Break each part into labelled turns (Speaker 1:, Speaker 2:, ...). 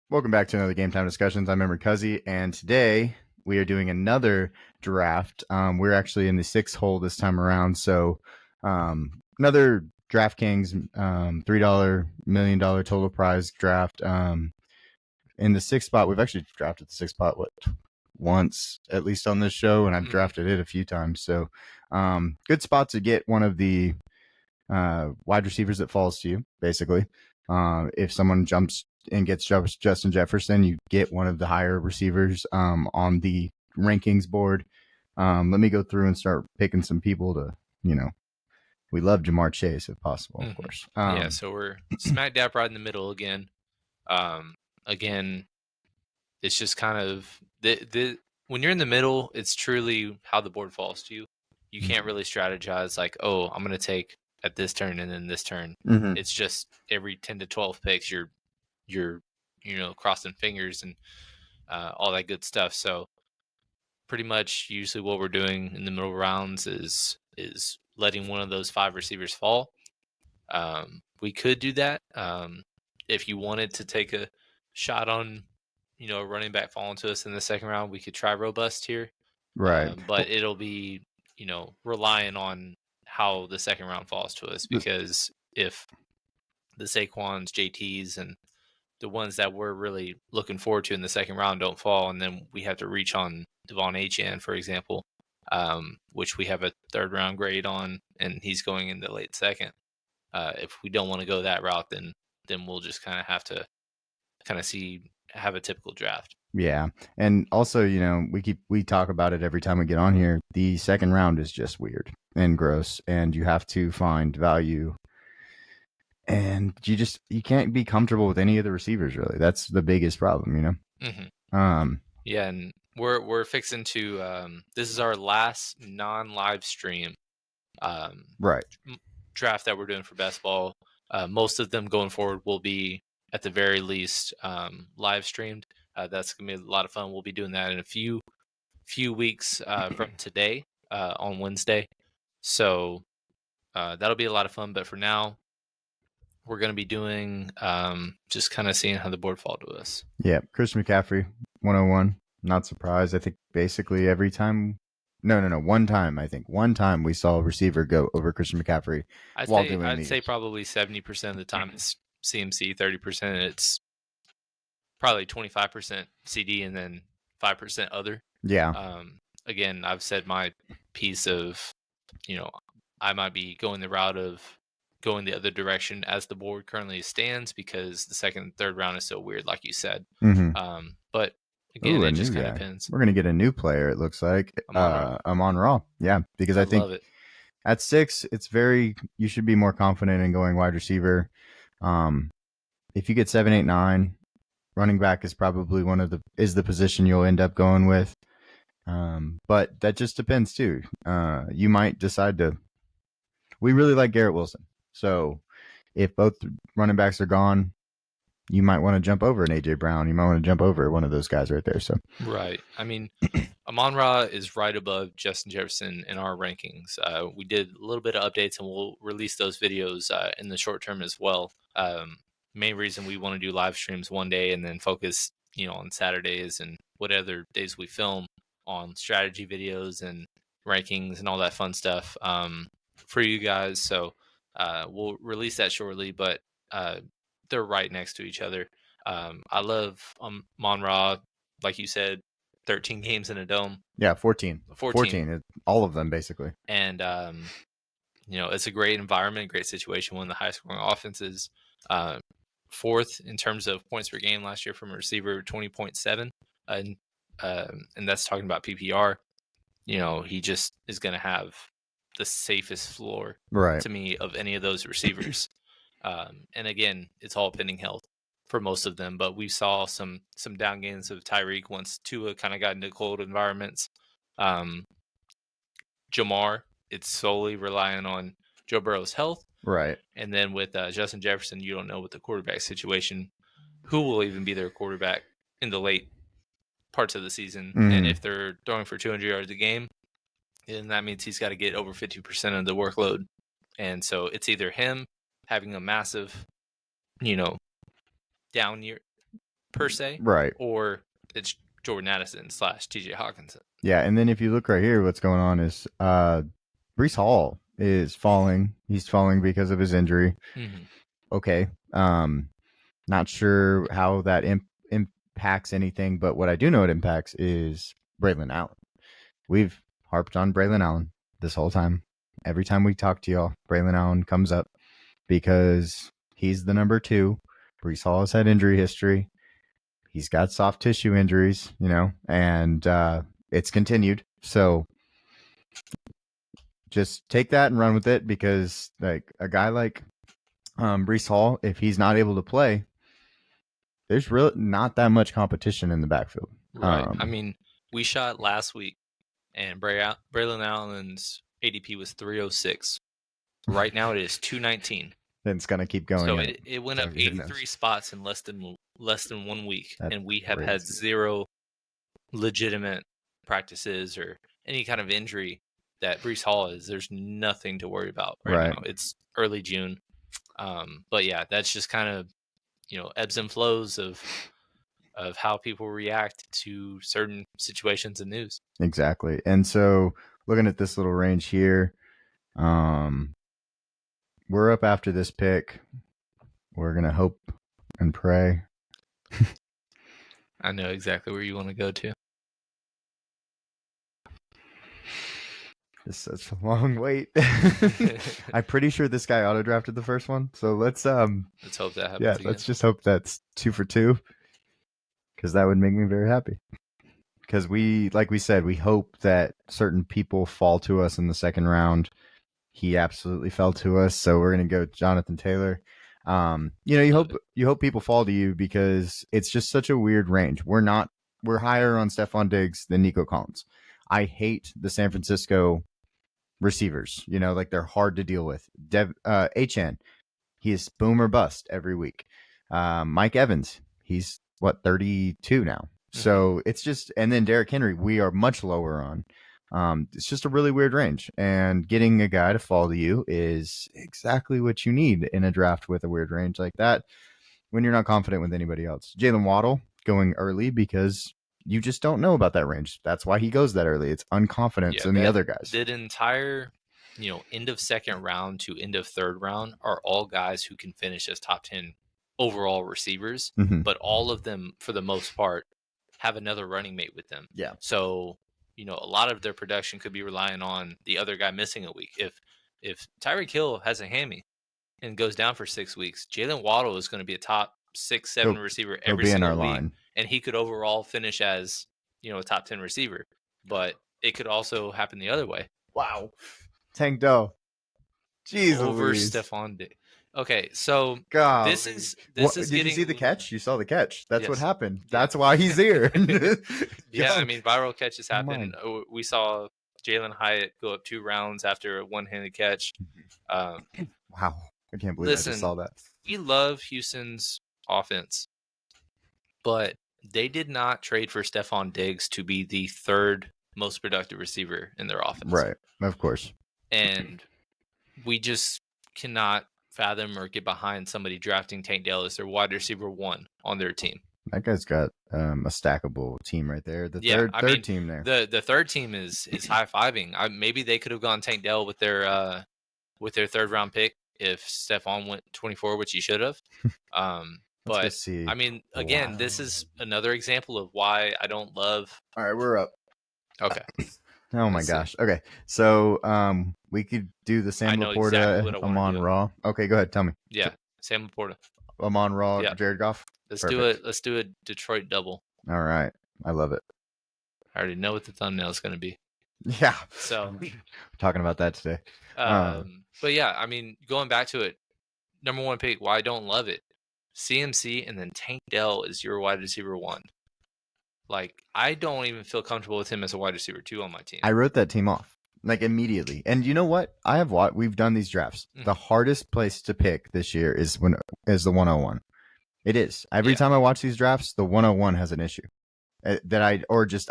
Speaker 1: Welcome back to another Game Time Discussions. I'm Emmer Cuzzy, and today we are doing another draft. We're actually in the sixth hole this time around, so another DraftKings $3 million total prize draft. In the sixth spot, we've actually drafted the sixth spot once at least on this show, and I've drafted it a few times. So good spot to get one of the wide receivers that falls to you, basically. If someone jumps and gets Justin Jefferson, you get one of the higher receivers on the rankings board. Let me go through and start picking some people to, we love Jamar Chase if possible, of course.
Speaker 2: Yeah, so we're smack dab right in the middle again. Again, it's just kind of when you're in the middle, it's truly how the board falls to you. You can't really strategize like, oh, I'm going to take at this turn and then this turn.
Speaker 1: Mm-hmm.
Speaker 2: It's just every 10 to 12 picks, you're crossing fingers and all that good stuff. So pretty much usually what we're doing in the middle rounds is letting one of those 5 receivers fall. We could do that if you wanted to take a shot on a running back falling to us in the second round. We could try robust here,
Speaker 1: Right.
Speaker 2: but it'll be relying on how the second round falls to us, because if the Saquons, JTs, and the ones that we're really looking forward to in the second round don't fall, and then we have to reach on Devon Achane, for example, which we have a third round grade on, and he's going in the late second. If we don't want to go that route, then we'll just kind of have to have a typical draft.
Speaker 1: Yeah. And also, we talk about it every time we get on here. The second round is just weird and gross, and you have to find value. And you can't be comfortable with any of the receivers, really. That's the biggest problem,
Speaker 2: Mm-hmm. Yeah, and we're fixing to this is our last non-live stream
Speaker 1: right
Speaker 2: draft that we're doing for best ball. Most of them going forward will be at the very least live streamed. That's gonna be a lot of fun. We'll be doing that in a few weeks from today on Wednesday. So that'll be a lot of fun. But for now, we're going to be doing just kind of seeing how the board fall to us.
Speaker 1: Yeah, Christian McCaffrey, 101. Not surprised. I think basically every time. No. One time we saw a receiver go over Christian McCaffrey.
Speaker 2: I'd say probably 70% of the time it's CMC, 30% it's probably 25% CD, and then 5% other.
Speaker 1: Yeah.
Speaker 2: Again, I've said my piece of, I might be going the route of going the other direction as the board currently stands, because the second and third round is so weird, like you said.
Speaker 1: Mm-hmm.
Speaker 2: But again, it just kind of depends.
Speaker 1: We're going to get a new player, it looks like. Amon-Ra. Yeah, because I think
Speaker 2: love it.
Speaker 1: At 6, you should be more confident in going wide receiver. If you get 7, 8, 9, running back is probably is the position you'll end up going with. But that just depends too. You might decide we really like Garrett Wilson. So if both running backs are gone, you might want to jump over an AJ Brown. You might want to jump over one of those guys right there. So
Speaker 2: right. I mean, Amon-Ra is right above Justin Jefferson in our rankings. We did a little bit of updates, and we'll release those videos in the short term as well. Main reason we want to do live streams one day and then focus, on Saturdays and what other days we film on strategy videos and rankings and all that fun stuff for you guys. So we'll release that shortly, but they're right next to each other. I love Amon-Ra, like you said, 13 games in a dome.
Speaker 1: Yeah, 14. All of them, basically.
Speaker 2: And, it's a great environment, great situation. One of the highest scoring offenses. Fourth in terms of points per game last year from a receiver, 20.7. And that's talking about PPR. He just is going to have the safest floor,
Speaker 1: right,
Speaker 2: to me, of any of those receivers. And again, it's all pending health for most of them, but we saw some down gains of Tyreek once Tua kind of got into cold environments. Jamar, it's solely relying on Joe Burrow's health.
Speaker 1: Right.
Speaker 2: And then with Justin Jefferson, you don't know with the quarterback situation who will even be their quarterback in the late parts of the season.
Speaker 1: Mm-hmm.
Speaker 2: And if they're throwing for 200 yards a game, then that means he's got to get over 50% of the workload. And so it's either him having a massive, down year per se,
Speaker 1: Right.
Speaker 2: or it's Jordan Addison / TJ Hawkinson.
Speaker 1: Yeah, and then if you look right here, what's going on is Brees Hall is falling. He's falling because of his injury.
Speaker 2: Mm-hmm.
Speaker 1: Okay. Not sure how that impacts anything, but what I do know it impacts is Braylon Allen. We've harped on Braylon Allen this whole time. Every time we talk to y'all, Braylon Allen comes up because he's the number 2. Brees Hall has had injury history. He's got soft tissue injuries, and it's continued. So just take that and run with it, because like a guy like Brees Hall, if he's not able to play, there's really not that much competition in the backfield.
Speaker 2: Right. I mean, we shot last week, and Braylon Allen's ADP was 306. Right now it is 219.
Speaker 1: Then it's gonna keep going.
Speaker 2: So
Speaker 1: up.
Speaker 2: it went up 83 spots in less than 1 week,
Speaker 1: That's
Speaker 2: and we have
Speaker 1: crazy.
Speaker 2: had 0 legitimate practices or any kind of injury that Brees Hall is. There's nothing to worry about right now. It's early June, but yeah, that's just kind of ebbs and flows of how people react to certain situations and news.
Speaker 1: Exactly. And so looking at this little range here, we're up after this pick. We're going to hope and pray.
Speaker 2: I know exactly where you want to go to.
Speaker 1: It's such a long wait. I'm pretty sure this guy auto drafted the first one. So let's
Speaker 2: hope that happens.
Speaker 1: Yeah,
Speaker 2: again.
Speaker 1: Let's just hope that's 2 for 2, because that would make me very happy. Because like we said, we hope that certain people fall to us in the second round. He absolutely fell to us, so we're gonna go Jonathan Taylor. You hope people fall to you, because it's just such a weird range. We're higher on Stephon Diggs than Nico Collins. I hate the San Francisco receivers. Like they're hard to deal with. HN, he is boom or bust every week. Mike Evans, he's 32 now. So it's just, and then Derrick Henry, we are much lower on. It's just a really weird range, and getting a guy to fall to you is exactly what you need in a draft with a weird range like that, when you're not confident with anybody else. Jalen Waddle going early because you just don't know about that range. That's why he goes that early. It's unconfidence in the other guys.
Speaker 2: That entire, end of second round to end of third round are all guys who can finish as top 10 overall receivers, but all of them, for the most part, have another running mate with them.
Speaker 1: Yeah.
Speaker 2: So, a lot of their production could be relying on the other guy missing a week. If Tyreek Hill has a hammy and goes down for 6 weeks, Jalen Waddle is going to be a top 6, 7 receiver every single week, line. And he could overall finish as a top 10 receiver. But it could also happen the other way.
Speaker 1: Wow, Tank Dell, jeez,
Speaker 2: over
Speaker 1: Louise.
Speaker 2: Stephon Diggs. Okay, so
Speaker 1: God,
Speaker 2: this is
Speaker 1: did
Speaker 2: getting...
Speaker 1: you see the catch? You saw the catch. That's
Speaker 2: yes.
Speaker 1: What happened. That's why he's here.
Speaker 2: Yeah, I mean, viral catches happen. We saw Jalen Hyatt go up 2 rounds after a one-handed catch.
Speaker 1: Wow, I can't believe I just saw that.
Speaker 2: We love Houston's offense, but they did not trade for Stephon Diggs to be the 3rd most productive receiver in their offense.
Speaker 1: Right, of course.
Speaker 2: And we just cannot fathom or get behind somebody drafting Tank Dell as their wide receiver 1 on their team.
Speaker 1: That guy's got a stackable team right there. The third team there.
Speaker 2: The third team is high-fiving. Maybe they could have gone Tank Dell with their 3rd round pick if Stephon went 24, which he should have. But I mean, again, this is another example of why I don't love.
Speaker 1: All right, we're up.
Speaker 2: Okay.
Speaker 1: Oh my gosh. Okay, so we could do the Sam Laporta,
Speaker 2: exactly
Speaker 1: Amon Ra. Okay, go ahead. Tell me.
Speaker 2: Yeah, Sam Laporta,
Speaker 1: Amon Ra, Jared Goff.
Speaker 2: Let's do it. Let's do a Detroit double.
Speaker 1: All right, I love it.
Speaker 2: I already know what the thumbnail is going to be.
Speaker 1: Yeah.
Speaker 2: So
Speaker 1: we're talking about that today.
Speaker 2: But yeah, I mean, going back to it, number 1 pick. Why I don't love it? CMC and then Tank Dell is your wide receiver 1. Like, I don't even feel comfortable with him as a wide receiver 2 on my team.
Speaker 1: I wrote that team off like immediately. And you know what? We've done these drafts. The hardest place to pick this year is the 101. It is. Every time I watch these drafts, the 101 has an issue that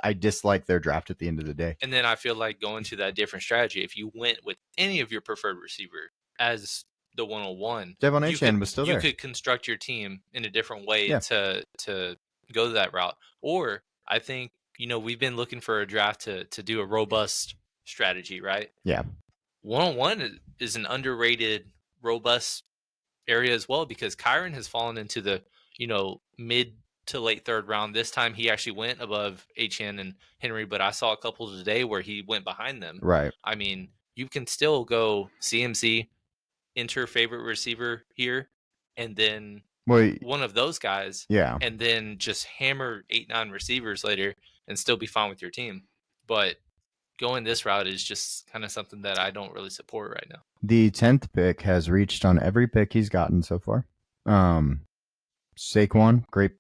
Speaker 1: I dislike their draft at the end of the day.
Speaker 2: And then I feel like going to that different strategy, if you went with any of your preferred receiver as the 101,
Speaker 1: Devon Achane was still there.
Speaker 2: You could construct your team in a different way to go that route. Or I think, we've been looking for a draft to do a robust strategy, right?
Speaker 1: Yeah.
Speaker 2: One-on-one is an underrated, robust area as well, because Kyron has fallen into the, mid to late third round. This time he actually went above HN and Henry, but I saw a couple today where he went behind them.
Speaker 1: Right.
Speaker 2: I mean, you can still go CMC, enter favorite receiver here, and then
Speaker 1: Well,
Speaker 2: one of those guys,
Speaker 1: yeah.
Speaker 2: and then just hammer 8-9 receivers later and still be fine with your team. But going this route is just kind of something that I don't really support right now.
Speaker 1: The 10th pick has reached on every pick he's gotten so far. Saquon, great,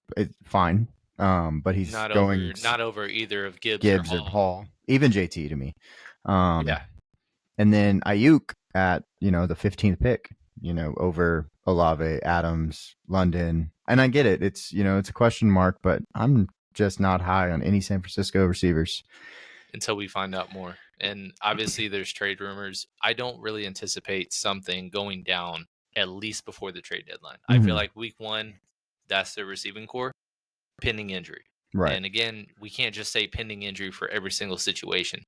Speaker 1: fine. But he's
Speaker 2: Not
Speaker 1: going
Speaker 2: over either of Gibbs or
Speaker 1: or
Speaker 2: Hall.
Speaker 1: Hall, even JT to me.
Speaker 2: Yeah.
Speaker 1: And then Ayuk at, the 15th pick, over Olave, Adams, London. And I get it. It's, it's a question mark, but I'm just not high on any San Francisco receivers.
Speaker 2: Until we find out more. And obviously there's trade rumors. I don't really anticipate something going down at least before the trade deadline. I feel like week 1, that's the receiving core, pending injury.
Speaker 1: Right.
Speaker 2: And again, we can't just say pending injury for every single situation.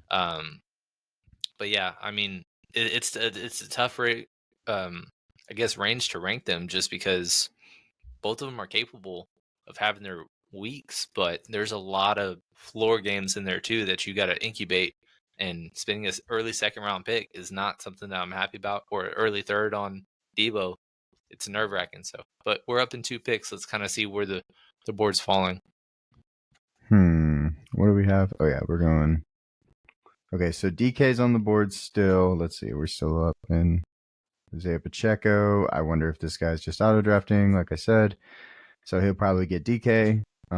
Speaker 2: But yeah, I mean, it's a tough rate, I guess, range to rank them, just because both of them are capable of having their weeks, but there's a lot of floor games in there too that you got to incubate. And spending this early second round pick is not something that I'm happy about, or early third on Debo. It's nerve wracking. So, but we're up in 2 picks. Let's kind of see where the board's falling.
Speaker 1: What do we have? Oh yeah, we're going. Okay, so DK's on the board still. Let's see, we're still up in Isaiah Pacheco. I wonder if this guy's just auto drafting, like I said. So he'll probably get DK. We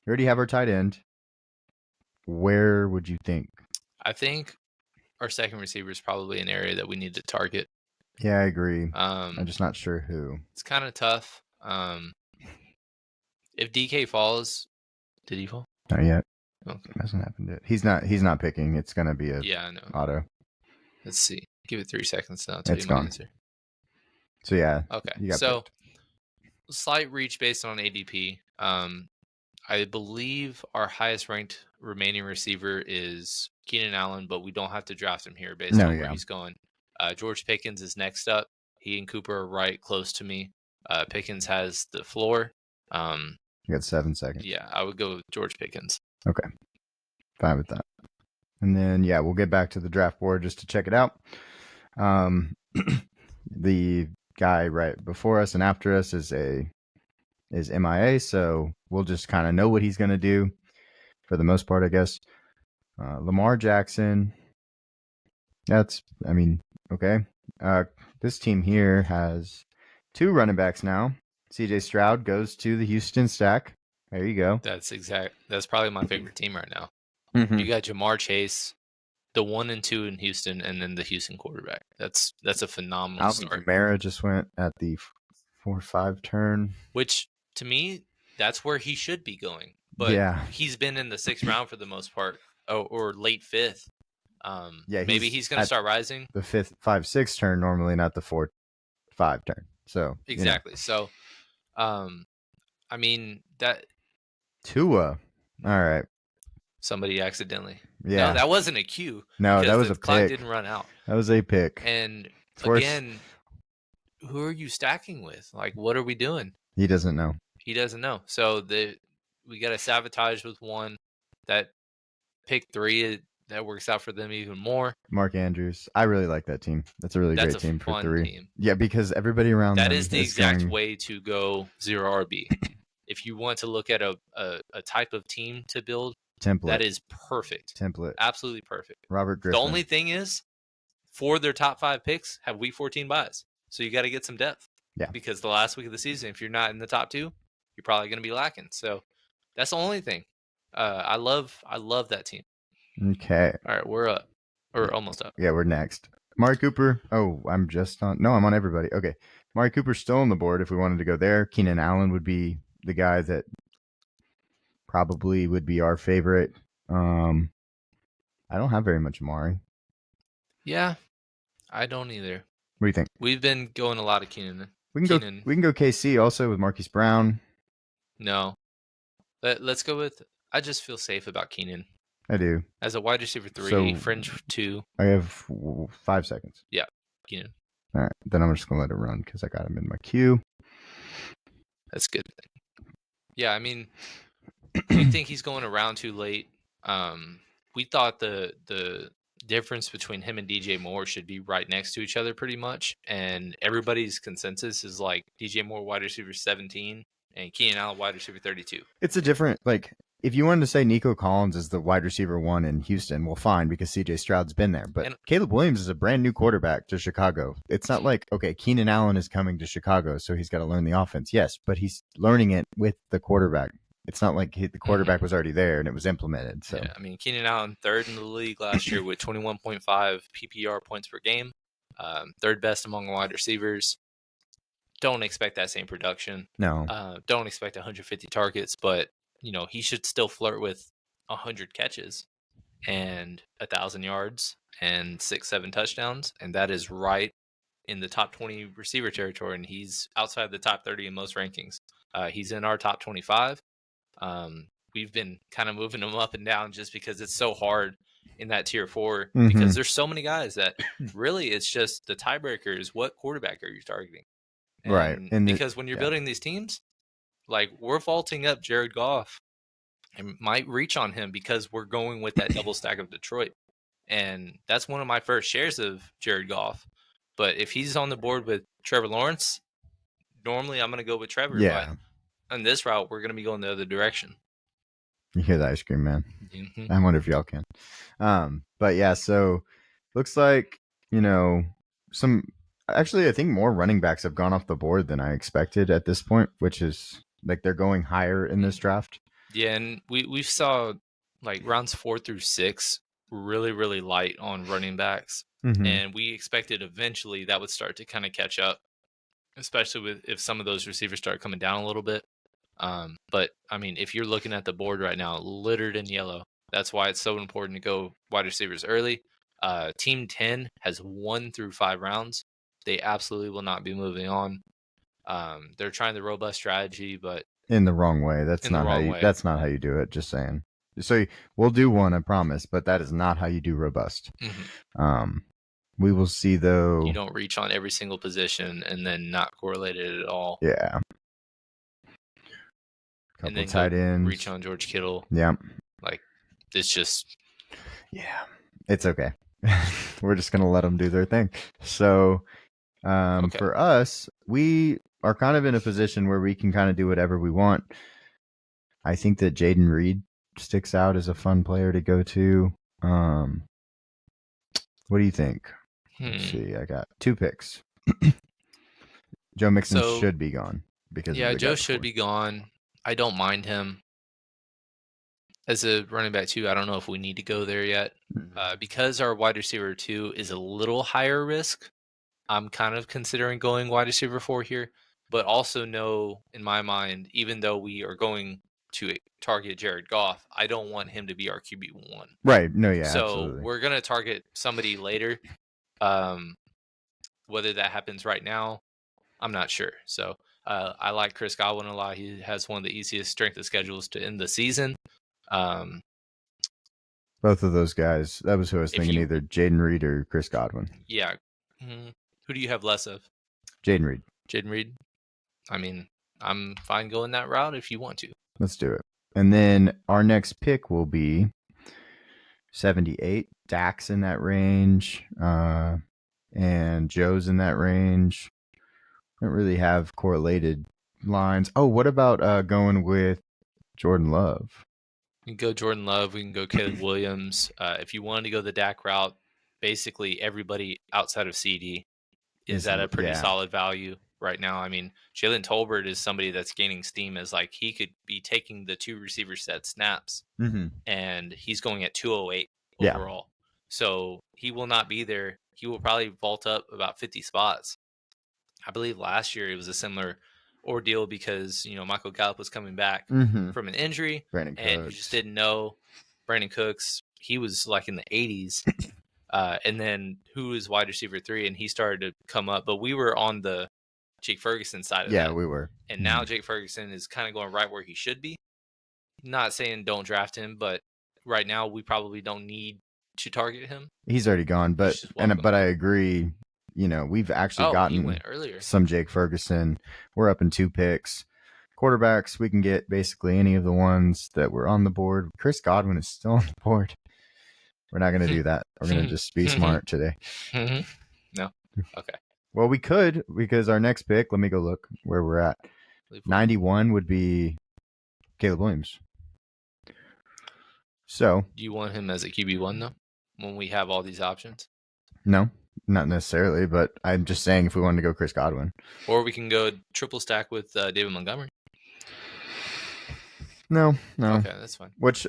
Speaker 1: already have our tight end. Where would you think?
Speaker 2: I think our second receiver is probably an area that we need to target.
Speaker 1: Yeah, I agree. I'm just not sure who.
Speaker 2: It's kind of tough. If DK falls, did he fall?
Speaker 1: Not yet.
Speaker 2: Okay.
Speaker 1: It hasn't happened yet. He's not picking. It's gonna be a
Speaker 2: I know.
Speaker 1: auto.
Speaker 2: Let's see. Give it 3 seconds now. I'll tell
Speaker 1: It's
Speaker 2: you my
Speaker 1: gone.
Speaker 2: answer.
Speaker 1: So yeah.
Speaker 2: Okay. So slight reach based on ADP. I believe our highest ranked remaining receiver is Keenan Allen, but we don't have to draft him here based on where he's going. George Pickens is next up. He and Cooper are right close to me. Pickens has the floor.
Speaker 1: You got 7 seconds.
Speaker 2: Yeah, I would go with George Pickens.
Speaker 1: Okay. Fine with that. And then we'll get back to the draft board just to check it out. The guy right before us and after us is MIA, so we'll just kind of know what he's going to do for the most part, I guess. Lamar Jackson. Okay. This team here has 2 running backs now. CJ Stroud goes to the Houston stack. There you go.
Speaker 2: That's probably my favorite team right now.
Speaker 1: Mm-hmm.
Speaker 2: You got Jamar Chase, the 1 and 2 in Houston, and then the Houston quarterback. That's a phenomenal start.
Speaker 1: Kamara just went at the 4-5 turn,
Speaker 2: which to me, that's where he should be going. But he's been in the 6th round for the most part, or late 5th. Maybe he's going to start rising.
Speaker 1: The 5-6 turn normally, not the 4-5 turn. So
Speaker 2: exactly. So, I mean that
Speaker 1: Tua. All right.
Speaker 2: Somebody accidentally.
Speaker 1: Yeah.
Speaker 2: No, that wasn't a cue.
Speaker 1: No, that was a
Speaker 2: clock
Speaker 1: pick.
Speaker 2: Didn't run out.
Speaker 1: That was a pick.
Speaker 2: And again, who are you stacking with? Like, what are we doing?
Speaker 1: He doesn't know.
Speaker 2: So we got to sabotage with one. That pick 3 that works out for them even more.
Speaker 1: Mark Andrews. I really like that team. That's a really great team for 3.
Speaker 2: Team.
Speaker 1: Yeah, because everybody around
Speaker 2: that
Speaker 1: them
Speaker 2: is the exact way to go 0 RB. If you want to look at a type of team to build,
Speaker 1: template,
Speaker 2: that is perfect.
Speaker 1: Template.
Speaker 2: Absolutely perfect.
Speaker 1: Robert Griffin.
Speaker 2: The only thing is, for their top 5 picks, have week 14 buys. So you got to get some depth.
Speaker 1: Yeah.
Speaker 2: Because the last week of the season, if you're not in the top 2, you're probably going to be lacking. So that's the only thing. I love that team.
Speaker 1: Okay.
Speaker 2: All right, we're up. Or almost up.
Speaker 1: Yeah, we're next. Amari Cooper. Oh, I'm on everybody. Okay. Amari Cooper's still on the board if we wanted to go there. Keenan Allen would be the guy that probably would be our favorite. I don't have very much Amari.
Speaker 2: Yeah, I don't either.
Speaker 1: What do you think?
Speaker 2: We've been going a lot of Keenan.
Speaker 1: We can go KC also with Marquise Brown.
Speaker 2: No. Let's go with. I just feel safe about Keenan
Speaker 1: I do.
Speaker 2: as a wide receiver 3,
Speaker 1: So
Speaker 2: fringe 2.
Speaker 1: I have 5 seconds.
Speaker 2: Yeah, Keenan.
Speaker 1: All right, then I'm just gonna let it run because I got him in my queue.
Speaker 2: That's good. Yeah, I mean, we think he's going around too late. We thought the difference between him and DJ Moore should be right next to each other pretty much, and everybody's consensus is like DJ Moore wide receiver 17 and Keenan Allen wide receiver 32.
Speaker 1: It's a different if you wanted to say Nico Collins is the wide receiver 1 in Houston, well, fine, because CJ Stroud's been there. But
Speaker 2: And
Speaker 1: Caleb Williams is a brand new quarterback to Chicago. It's not like, okay, Keenan Allen is coming to Chicago, so he's got to learn the offense. Yes, but he's learning it with the quarterback. It's not like the quarterback was already there and it was implemented. So
Speaker 2: yeah, I mean, Keenan Allen third in the league last year with 21.5 PPR points per game, third best among wide receivers. Don't expect that same production.
Speaker 1: no,
Speaker 2: Don't expect 150 targets, but he should still flirt with 100 catches and 1,000 yards and 6-7 touchdowns, and that is right in the top 20 receiver territory, and he's outside the top 30 in most rankings. He's in our top 25. We've been kind of moving him up and down just because it's so hard in that tier 4 because there's so many guys that really it's just the tiebreaker is what quarterback are you targeting?
Speaker 1: right.
Speaker 2: And because when you're building these teams, like we're vaulting up Jared Goff and might reach on him because we're going with that double stack of Detroit. And that's one of my first shares of Jared Goff. But if he's on the board with Trevor Lawrence, normally I'm going to go with Trevor.
Speaker 1: Yeah.
Speaker 2: But on this route, we're going to be going the other direction.
Speaker 1: You hear the ice cream man?
Speaker 2: Mm-hmm.
Speaker 1: I wonder if y'all can. But yeah, so looks like, some actually I think more running backs have gone off the board than I expected at this point, which is like they're going higher in this draft.
Speaker 2: Yeah, and we saw like rounds 4 through 6 really, really light on running backs. And we expected eventually that would start to kind of catch up, especially if some of those receivers start coming down a little bit. But I mean, if you're looking at the board right now, littered in yellow, that's why it's so important to go wide receivers early. Team 10 has 1 through 5 rounds. They absolutely will not be moving on. They're trying the robust strategy, but
Speaker 1: in the wrong way. That's not how you do it. Just saying. So we'll do one, I promise, but that is not how you do robust. We will see though.
Speaker 2: You don't reach on every single position and then not correlated at all.
Speaker 1: Yeah.
Speaker 2: And then
Speaker 1: tight ends.
Speaker 2: Reach on George Kittle.
Speaker 1: Yeah.
Speaker 2: Like it's just.
Speaker 1: Yeah. It's okay. We're just gonna let them do their thing. So, okay. For us, we are kind of in a position where we can kind of do whatever we want. I think that Jaden Reed sticks out as a fun player to go to. What do you think? Let's see. I got 2 picks. Joe Mixon should be gone because
Speaker 2: Joe should be gone. I don't mind him as a running back too. I don't know if we need to go there yet because our wide receiver 2 is a little higher risk. I'm kind of considering going wide receiver 4 here, but also know in my mind, even though we are going to target Jared Goff, I don't want him to be our QB1.
Speaker 1: Right. No, yeah,
Speaker 2: so
Speaker 1: absolutely.
Speaker 2: We're going to target somebody later. Whether that happens right now, I'm not sure. So I like Chris Godwin a lot. He has one of the easiest strength of schedules to end the season.
Speaker 1: Both of those guys, that was who I was thinking, either Jaden Reed or Chris Godwin.
Speaker 2: Yeah. Who do you have less of?
Speaker 1: Jaden Reed.
Speaker 2: Jaden Reed? I mean, I'm fine going that route if you want to.
Speaker 1: Let's do it. And then our next pick will be 78. Dak's in that range. And Joe's in that range. Don't really have correlated lines. Oh, what about going with Jordan Love?
Speaker 2: We can go Jordan Love. We can go Caleb Williams. If you wanted to go the Dak route, basically everybody outside of CD is at a pretty solid value right now. I mean, Jalen Tolbert is somebody that's gaining steam as like he could be taking the 2 receiver set snaps and he's going at 208 overall. So he will not be there. He will probably vault up about 50 spots. I believe last year it was a similar ordeal because, Michael Gallup was coming back from an injury and you just didn't know. Brandon Cooks, he was like in the 80s. And then who is wide receiver 3, and he started to come up. But we were on the Jake Ferguson side of that.
Speaker 1: Yeah, we were.
Speaker 2: And now Jake Ferguson is kind of going right where he should be. not saying don't draft him, but right now we probably don't need to target him.
Speaker 1: He's already gone,
Speaker 2: He's
Speaker 1: but
Speaker 2: just welcome.
Speaker 1: I agree. We've actually
Speaker 2: Oh, he
Speaker 1: gotten
Speaker 2: went earlier.
Speaker 1: some Jake Ferguson. We're up in 2 picks. Quarterbacks, we can get basically any of the ones that were on the board. Chris Godwin is still on the board. We're not going to do that. We're going to just be smart today.
Speaker 2: No. Okay.
Speaker 1: Well, we could, because our next pick, let me go look where we're at. 91 would be Caleb Williams. So,
Speaker 2: do you want him as a QB1 though? When we have all these options?
Speaker 1: No, not necessarily, but I'm just saying if we wanted to go Chris Godwin.
Speaker 2: Or we can go triple stack with David Montgomery.
Speaker 1: No.
Speaker 2: Okay, that's fine.
Speaker 1: Which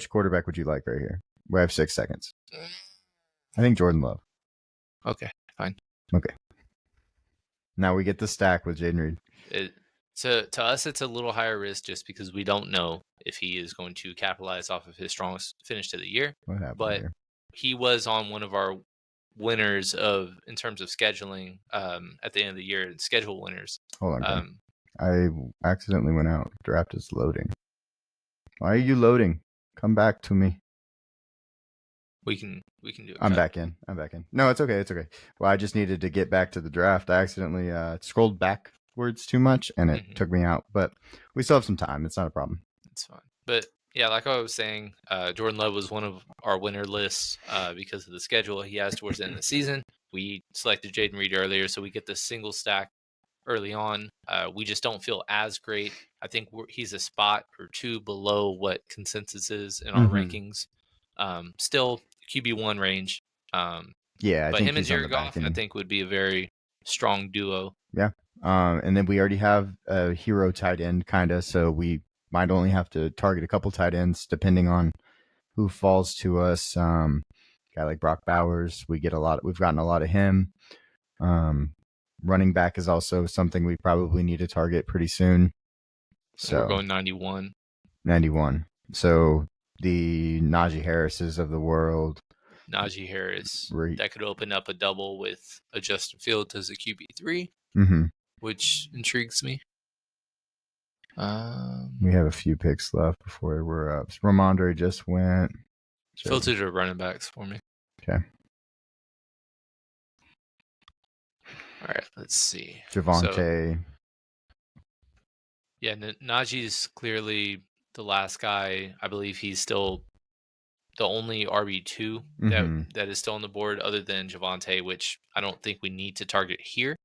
Speaker 1: quarterback would you like right here? We have 6 seconds. I think Jordan Love.
Speaker 2: Okay, fine.
Speaker 1: Okay. Now we get the stack with Jaden Reed.
Speaker 2: To us, it's a little higher risk just because we don't know if he is going to capitalize off of his strongest finish to the year.
Speaker 1: What happened
Speaker 2: But
Speaker 1: here?
Speaker 2: he was on one of our winners in terms of scheduling at the end of the year, schedule winners.
Speaker 1: Hold on. I accidentally went out. Draft is loading. Why are you loading? Come back to me.
Speaker 2: We can do it.
Speaker 1: I'm back in. No, it's okay. Well, I just needed to get back to the draft. I accidentally scrolled backwards too much, and it took me out. But we still have some time. It's not a problem.
Speaker 2: It's fine. But yeah, like I was saying, Jordan Love was one of our winner lists because of the schedule he has towards the end of the season. We selected Jaden Reed earlier, so we get the single stack early on. We just don't feel as great. I think he's a spot or two below what consensus is in our rankings. Still QB1 range.
Speaker 1: Yeah,
Speaker 2: but him and Jared Goff, I think, would be a very strong duo.
Speaker 1: Yeah. And then we already have a hero tight end, kind of, so we might only have to target a couple tight ends depending on who falls to us. Guy like Brock Bowers, we've gotten a lot of him. Running back is also something we probably need to target pretty soon. So
Speaker 2: we're going 91.
Speaker 1: 91. So the Najee Harrises of the world.
Speaker 2: Najee Harris. That could open up a double with a Justin Fields as a QB3, which intrigues me.
Speaker 1: We have a few picks left before we're up. Ramondre just went.
Speaker 2: Filter to running backs for me.
Speaker 1: Okay.
Speaker 2: All right, let's see.
Speaker 1: Javonte.
Speaker 2: Yeah, Najee's clearly the last guy. I believe he's still the only RB2 that is still on the board other than Javonte, which I don't think we need to target here.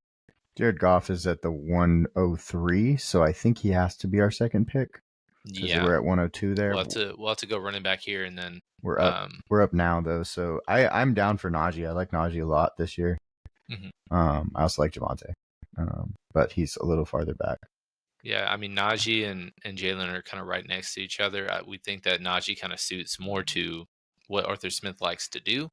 Speaker 1: Jared Goff is at the 103, so I think he has to be our second pick.
Speaker 2: Yeah,
Speaker 1: we're at 102 there.
Speaker 2: We'll have to go running back here, and then
Speaker 1: we're up. We're up now though, so I'm down for Najee. I like Najee a lot this year. I also like Javonte, but he's a little farther back.
Speaker 2: Yeah, I mean Najee and Jalen are kind of right next to each other. We think that Najee kind of suits more to what Arthur Smith likes to do.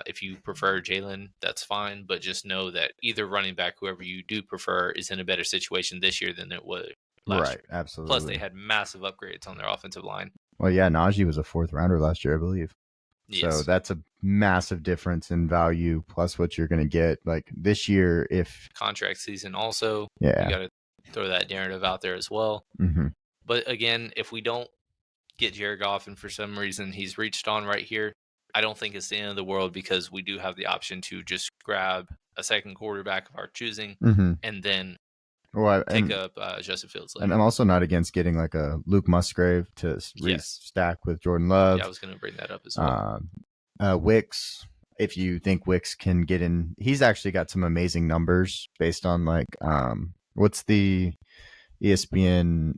Speaker 2: If you prefer Jalen, that's fine, but just know that either running back, whoever you do prefer, is in a better situation this year than it was last year.
Speaker 1: Absolutely.
Speaker 2: Plus, they had massive upgrades on their offensive line.
Speaker 1: Well, yeah, Najee was a 4th rounder last year, I believe. Yes. So that's a massive difference in value, plus what you're going to get. Like this year, if
Speaker 2: contract season also,
Speaker 1: you
Speaker 2: got to throw that narrative out there as well. But again, if we don't get Jared Goff and for some reason he's reached on right here, I don't think it's the end of the world because we do have the option to just grab a second quarterback of our choosing and then take up Justin Fields later.
Speaker 1: And I'm also not against getting like a Luke Musgrave to stack with Jordan Love.
Speaker 2: Yeah, I was going to bring that up as well.
Speaker 1: Wicks, if you think Wicks can get in, he's actually got some amazing numbers based on like what's the ESPN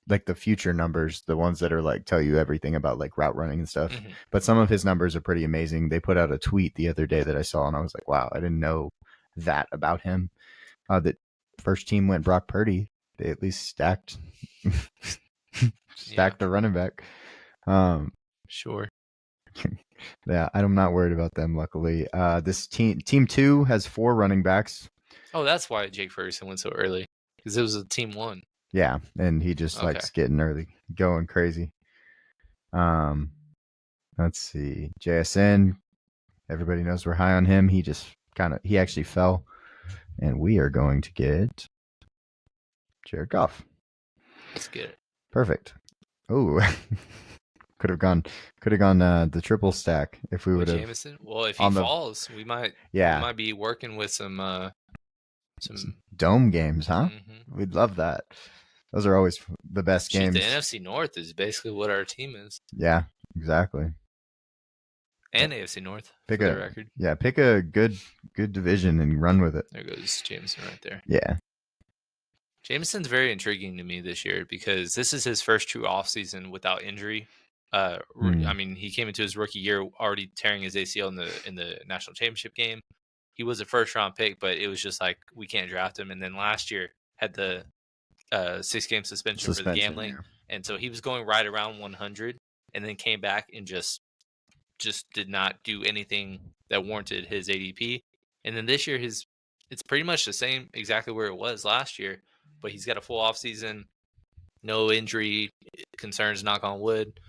Speaker 1: like the future numbers, the ones that are like tell you everything about like route running and stuff. But some of his numbers are pretty amazing. They put out a tweet the other day that I saw and I was like, wow, I didn't know that about him. That first team went Brock Purdy. They at least stacked the running back.
Speaker 2: Sure.
Speaker 1: Yeah, I'm not worried about them, luckily. This team 2 has 4 running backs.
Speaker 2: Oh, that's why Jake Ferguson went so early, because it was a team 1.
Speaker 1: Yeah, and he just likes getting early, going crazy. Let's see. JSN, everybody knows we're high on him. He actually fell. And we are going to get Jared Goff.
Speaker 2: Let's get it.
Speaker 1: Perfect. Oh, could have gone the triple stack if we
Speaker 2: With
Speaker 1: would have
Speaker 2: Jameson. Well, if he
Speaker 1: on the
Speaker 2: falls, we might
Speaker 1: yeah
Speaker 2: be working with some
Speaker 1: dome games, huh?
Speaker 2: mhm.
Speaker 1: We'd love that. Those are always the best
Speaker 2: Shoot, the
Speaker 1: games.
Speaker 2: NFC North is basically what our team is.
Speaker 1: Yeah, exactly.
Speaker 2: And AFC North,
Speaker 1: Pick
Speaker 2: for the
Speaker 1: a
Speaker 2: record.
Speaker 1: pick a good division and run with it.
Speaker 2: There goes Jameson right there.
Speaker 1: Yeah.
Speaker 2: Jameson's very intriguing to me this year because this is his first true offseason without injury. I mean, he came into his rookie year already tearing his ACL in the national championship game. He was a first round pick, but it was just like we can't draft him. And then last year had the 6-game suspension for the gambling,
Speaker 1: Yeah.
Speaker 2: and so he was going right around 100, and then came back and just did not do anything that warranted his ADP. And then this year, it's pretty much the same, exactly where it was last year, but he's got a full off season, no injury concerns, knock on wood,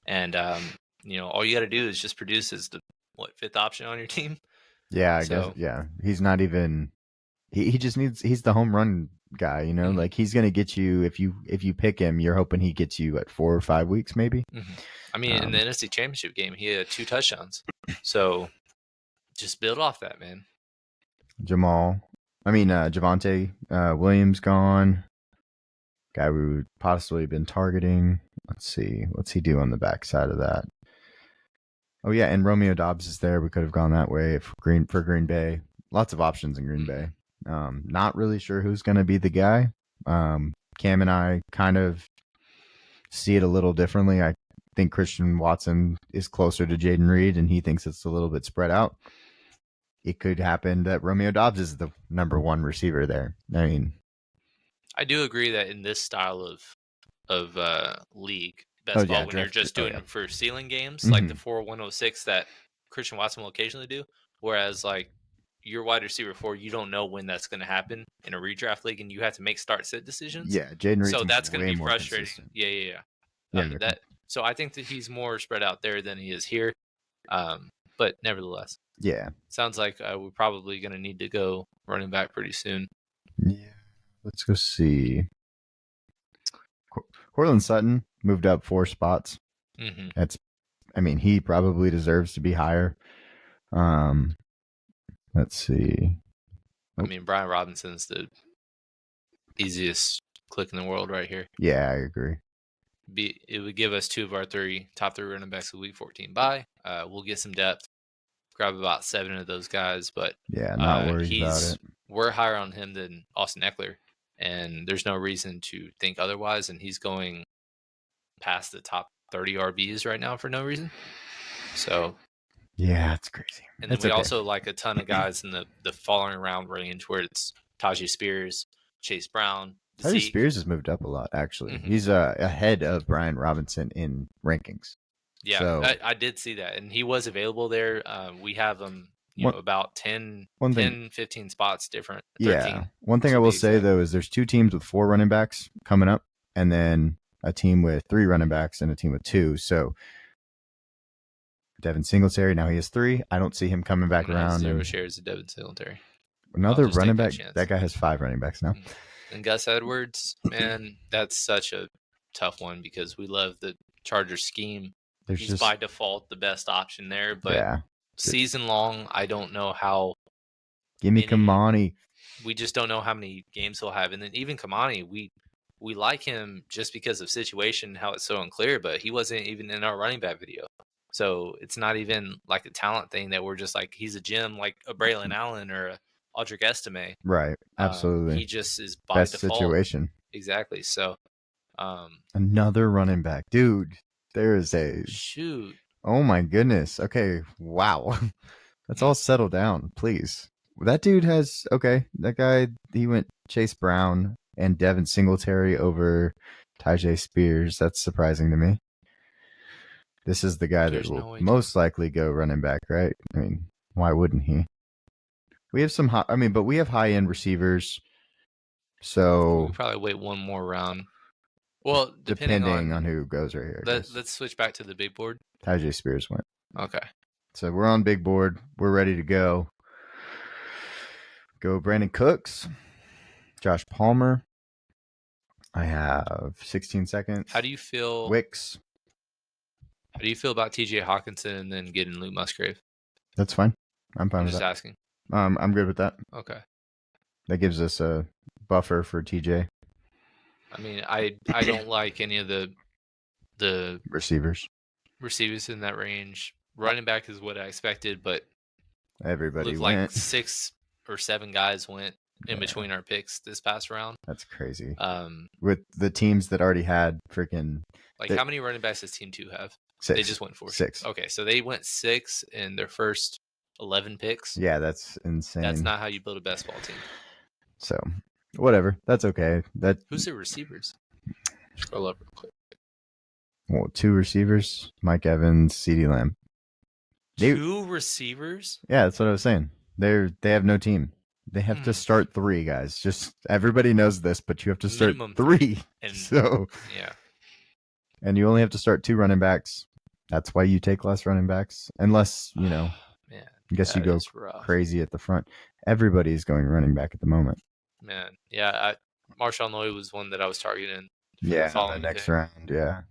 Speaker 2: and all you got to do is just produce as the fifth option on your team.
Speaker 1: Yeah, I guess.
Speaker 2: So
Speaker 1: Yeah, he's not even. He just needs. He's the home run guy. You know, like he's gonna get you if you pick him. You're hoping he gets you at 4 or 5 weeks, maybe.
Speaker 2: I mean, in the NFC Championship game, he had 2 touchdowns. So just build off that, man.
Speaker 1: Javonte Williams gone. Guy we would possibly been targeting. Let's see. What's he do on the backside of that? Oh yeah, and Romeo Dobbs is there. We could have gone that way for Green Bay. Lots of options in Green Bay. Not really sure who's going to be the guy. Cam and I kind of see it a little differently. I think Christian Watson is closer to Jaden Reed, and he thinks it's a little bit spread out. It could happen that Romeo Dobbs is the number 1 receiver there. I mean,
Speaker 2: I do agree that in this style of league best ball, when you're just doing for ceiling games, like the 4-106 that Christian Watson will occasionally do, whereas like your wide receiver 4, you don't know when that's going to happen in a redraft league, and you have to make start sit decisions.
Speaker 1: Yeah, Jaden Reed.
Speaker 2: So that's going to be frustrating. Consistent. Yeah. So I think that he's more spread out there than he is here. But nevertheless,
Speaker 1: yeah,
Speaker 2: sounds like we're probably going to need to go running back pretty soon.
Speaker 1: Yeah, let's go see. Cortland Sutton moved up 4 spots. He probably deserves to be higher. Let's see.
Speaker 2: I mean, Brian Robinson's the easiest click in the world right here.
Speaker 1: Yeah, I agree.
Speaker 2: It would give us 2 of our top 3 running backs of week 14 bye. We'll get some depth, grab about 7 of those guys, but
Speaker 1: yeah, not worried about it.
Speaker 2: We're higher on him than Austin Eckler, and there's no reason to think otherwise. And he's going past the top 30 RBs right now for no reason. So
Speaker 1: yeah, it's crazy.
Speaker 2: And then we also like a ton of guys in the following round range where it's Tajay Spears, Chase Brown.
Speaker 1: Tajay Spears has moved up a lot, actually. He's ahead of Brian Robinson in rankings.
Speaker 2: Yeah, so, I did see that. And he was available there. We have him about 10, 15 spots different. 13,
Speaker 1: yeah. One thing I will say, though, is there's 2 teams with 4 running backs coming up, and then a team with 3 running backs and a team with 2. So Devin Singletary, now he has 3. I don't see him coming back around.
Speaker 2: 0 shares of Devin Singletary.
Speaker 1: Another running back. That guy has 5 running backs now.
Speaker 2: And Gus Edwards, man, that's such a tough one because we love the Chargers scheme. He's by default the best option there, but season long, I don't know how.
Speaker 1: Give me Kamani.
Speaker 2: We just don't know how many games he'll have, and then even Kamani, we like him just because of situation, how it's so unclear. But he wasn't even in our running back video, so it's not even like a talent thing that we're just like he's a gem like a Braylon Allen or a Audric Estime.
Speaker 1: Right, absolutely.
Speaker 2: He just is by
Speaker 1: best
Speaker 2: default.
Speaker 1: Situation.
Speaker 2: Exactly. So,
Speaker 1: another running back, dude. There is a
Speaker 2: shoot.
Speaker 1: Oh my goodness. Okay. Wow. Let's all settle down, please. That dude has that guy. He went Chase Brown and Devin Singletary over Tajay Spears. That's surprising to me. This is the guy that will most likely go running back, right? I mean, why wouldn't he? We have some but we have high end receivers. So
Speaker 2: we'll probably wait one more round. Well,
Speaker 1: depending on who goes right here.
Speaker 2: Let's switch back to the big board.
Speaker 1: Tajay Spears went.
Speaker 2: Okay.
Speaker 1: So we're on big board. We're ready to go. Go Brandon Cooks, Josh Palmer, I have 16 seconds.
Speaker 2: How do you feel?
Speaker 1: Wicks.
Speaker 2: How do you feel about T.J. Hawkinson and then getting Luke Musgrave?
Speaker 1: That's fine. I'm fine
Speaker 2: I'm
Speaker 1: with
Speaker 2: just
Speaker 1: that.
Speaker 2: asking.
Speaker 1: I'm good with that.
Speaker 2: Okay.
Speaker 1: That gives us a buffer for TJ
Speaker 2: I mean, I don't like any of the
Speaker 1: receivers.
Speaker 2: receivers in that range. Running back is what I expected, but
Speaker 1: Everybody
Speaker 2: looked like
Speaker 1: went.
Speaker 2: 6 or 7 guys went in
Speaker 1: Yeah.
Speaker 2: between our picks this past round.
Speaker 1: That's crazy.
Speaker 2: Um,
Speaker 1: With the teams that already had freaking
Speaker 2: like how many running backs does Team 2 have?
Speaker 1: 6.
Speaker 2: They just went 4.
Speaker 1: 6.
Speaker 2: Okay, so they went 6 in their first 11 picks.
Speaker 1: Yeah, that's insane.
Speaker 2: That's not how you build a best ball team.
Speaker 1: So, whatever. That's okay.
Speaker 2: Who's their receivers? Scroll up real quick.
Speaker 1: Well, 2 receivers, Mike Evans, CeeDee Lamb.
Speaker 2: 2 receivers?
Speaker 1: Yeah, that's what I was saying. They have no team. They have to start 3 guys. Just everybody knows this, but you have to start
Speaker 2: Minimum
Speaker 1: 3.
Speaker 2: And
Speaker 1: So,
Speaker 2: yeah.
Speaker 1: and you only have to start 2 running backs. That's why you take less running backs, unless
Speaker 2: Man,
Speaker 1: I guess you go crazy at the front. Everybody's going running back at the moment.
Speaker 2: Man, yeah. Marshawn Lloyd was one that I was targeting. For
Speaker 1: Yeah,
Speaker 2: the following
Speaker 1: the next
Speaker 2: pick.
Speaker 1: round. Yeah.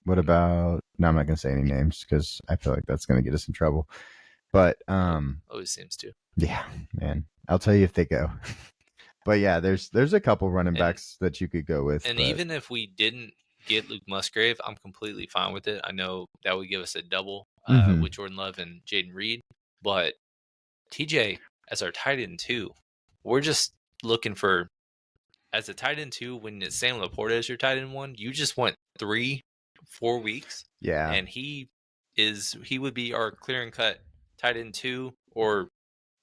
Speaker 1: What about? No, I'm not gonna say any names because I feel like that's gonna get us in trouble. But
Speaker 2: Always seems to.
Speaker 1: yeah, man. I'll tell you if they go. But yeah, there's a couple running backs that you could go with.
Speaker 2: And even if we didn't get Luke Musgrave, I'm completely fine with it. I know that would give us a double with Jordan Love and Jaden Reed, but TJ as our tight end 2, we're just looking for as a tight end 2 when it's Sam Laporta as your tight end 1. You just want 3-4 weeks.
Speaker 1: Yeah,
Speaker 2: and he would be our clear and cut tight end 2 or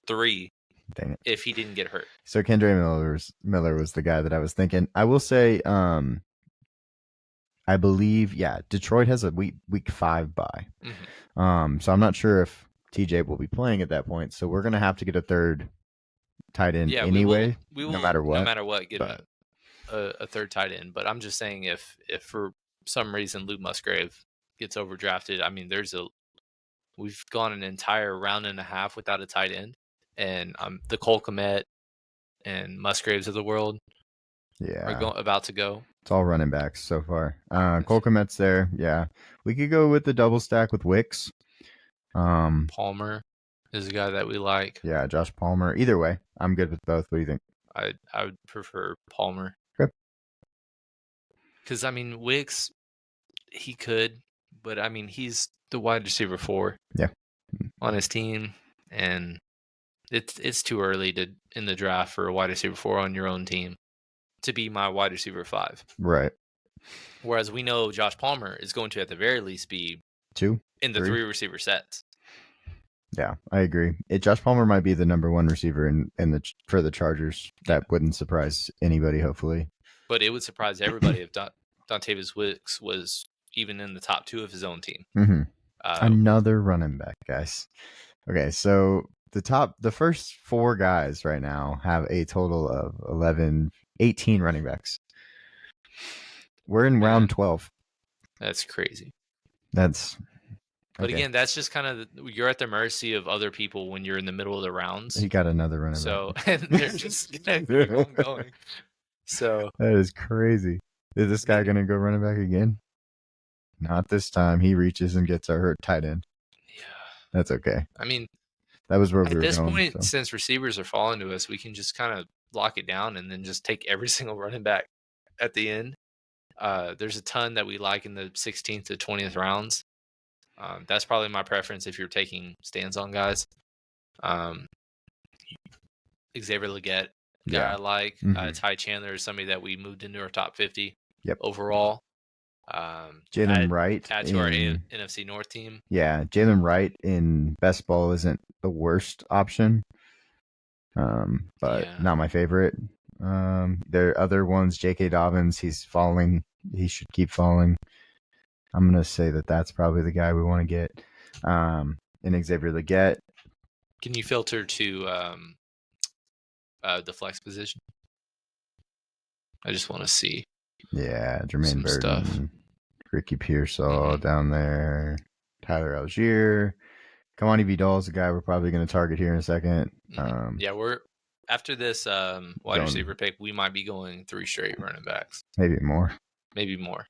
Speaker 2: 3.
Speaker 1: Dang it.
Speaker 2: If he didn't get hurt.
Speaker 1: So Kendre Miller was the guy that I was thinking. I will say, I believe, Detroit has a week 5 bye.
Speaker 2: Mm-hmm.
Speaker 1: So I'm not sure if TJ will be playing at that point. So we're gonna have to get a third tight end anyway.
Speaker 2: We will
Speaker 1: no matter what.
Speaker 2: Get a third tight end. But I'm just saying, if for some reason Luke Musgrave gets overdrafted, I mean, we've gone an entire round and a half without a tight end, and the Cole Kmet and Musgraves of the world are about to go.
Speaker 1: It's all running backs so far. Cole Kmet's there. Yeah, we could go with the double stack with Wicks.
Speaker 2: Palmer is a guy that we like.
Speaker 1: Yeah, Josh Palmer. Either way, I'm good with both. What do you think?
Speaker 2: I would prefer Palmer.
Speaker 1: Okay.
Speaker 2: Because I mean, Wicks, he could, but I mean, he's the wide receiver 4.
Speaker 1: Yeah.
Speaker 2: On his team, and it's too early in the draft for a wide receiver 4 on your own team to be my wide receiver 5.
Speaker 1: Right.
Speaker 2: Whereas we know Josh Palmer is going to at the very least be
Speaker 1: 2
Speaker 2: in the 3 receiver sets.
Speaker 1: Yeah, I agree. Josh Palmer might be the number 1 receiver for the Chargers. That wouldn't surprise anybody, hopefully.
Speaker 2: But it would surprise everybody if Dontavius Wicks was even in the top 2 of his own team.
Speaker 1: Mm-hmm. Another running back, guys. Okay, so the first 4 guys right now have a total of 18 running backs. We're in round 12.
Speaker 2: That's crazy.
Speaker 1: But
Speaker 2: again, that's just kind of you're at the mercy of other people when you're in the middle of the rounds.
Speaker 1: He got another running back.
Speaker 2: So and they're just gonna keep on going. So
Speaker 1: that is crazy. Is this guy gonna go running back again? Not this time. He reaches and gets our tight end.
Speaker 2: Yeah,
Speaker 1: that's okay.
Speaker 2: I mean,
Speaker 1: that was where we were going.
Speaker 2: At this point, since receivers are falling to us, we can just kind of lock it down and then just take every single running back at the end. There's a ton that we like in the 16th to 20th rounds. That's probably my preference if you're taking stands on guys. Xavier Legette, guy I like. Ty Chandler is somebody that we moved into our top 50 overall.
Speaker 1: Jalen Wright.
Speaker 2: Add to our NFC North team.
Speaker 1: Yeah, Jalen Wright in best ball isn't the worst option, but not my favorite. There are other ones. J.K. Dobbins, he's falling. He should keep falling. I'm going to say that's probably the guy we want to get. And Xavier Legette.
Speaker 2: Can you filter to the flex position? I just want to see.
Speaker 1: Yeah, Jermaine Burton, Ricky Pearsall down there, Tyler Algier. Kamani Vidal is a guy we're probably going to target here in a second.
Speaker 2: We're after this wide receiver pick, we might be going 3 straight running backs.
Speaker 1: maybe more.
Speaker 2: maybe more.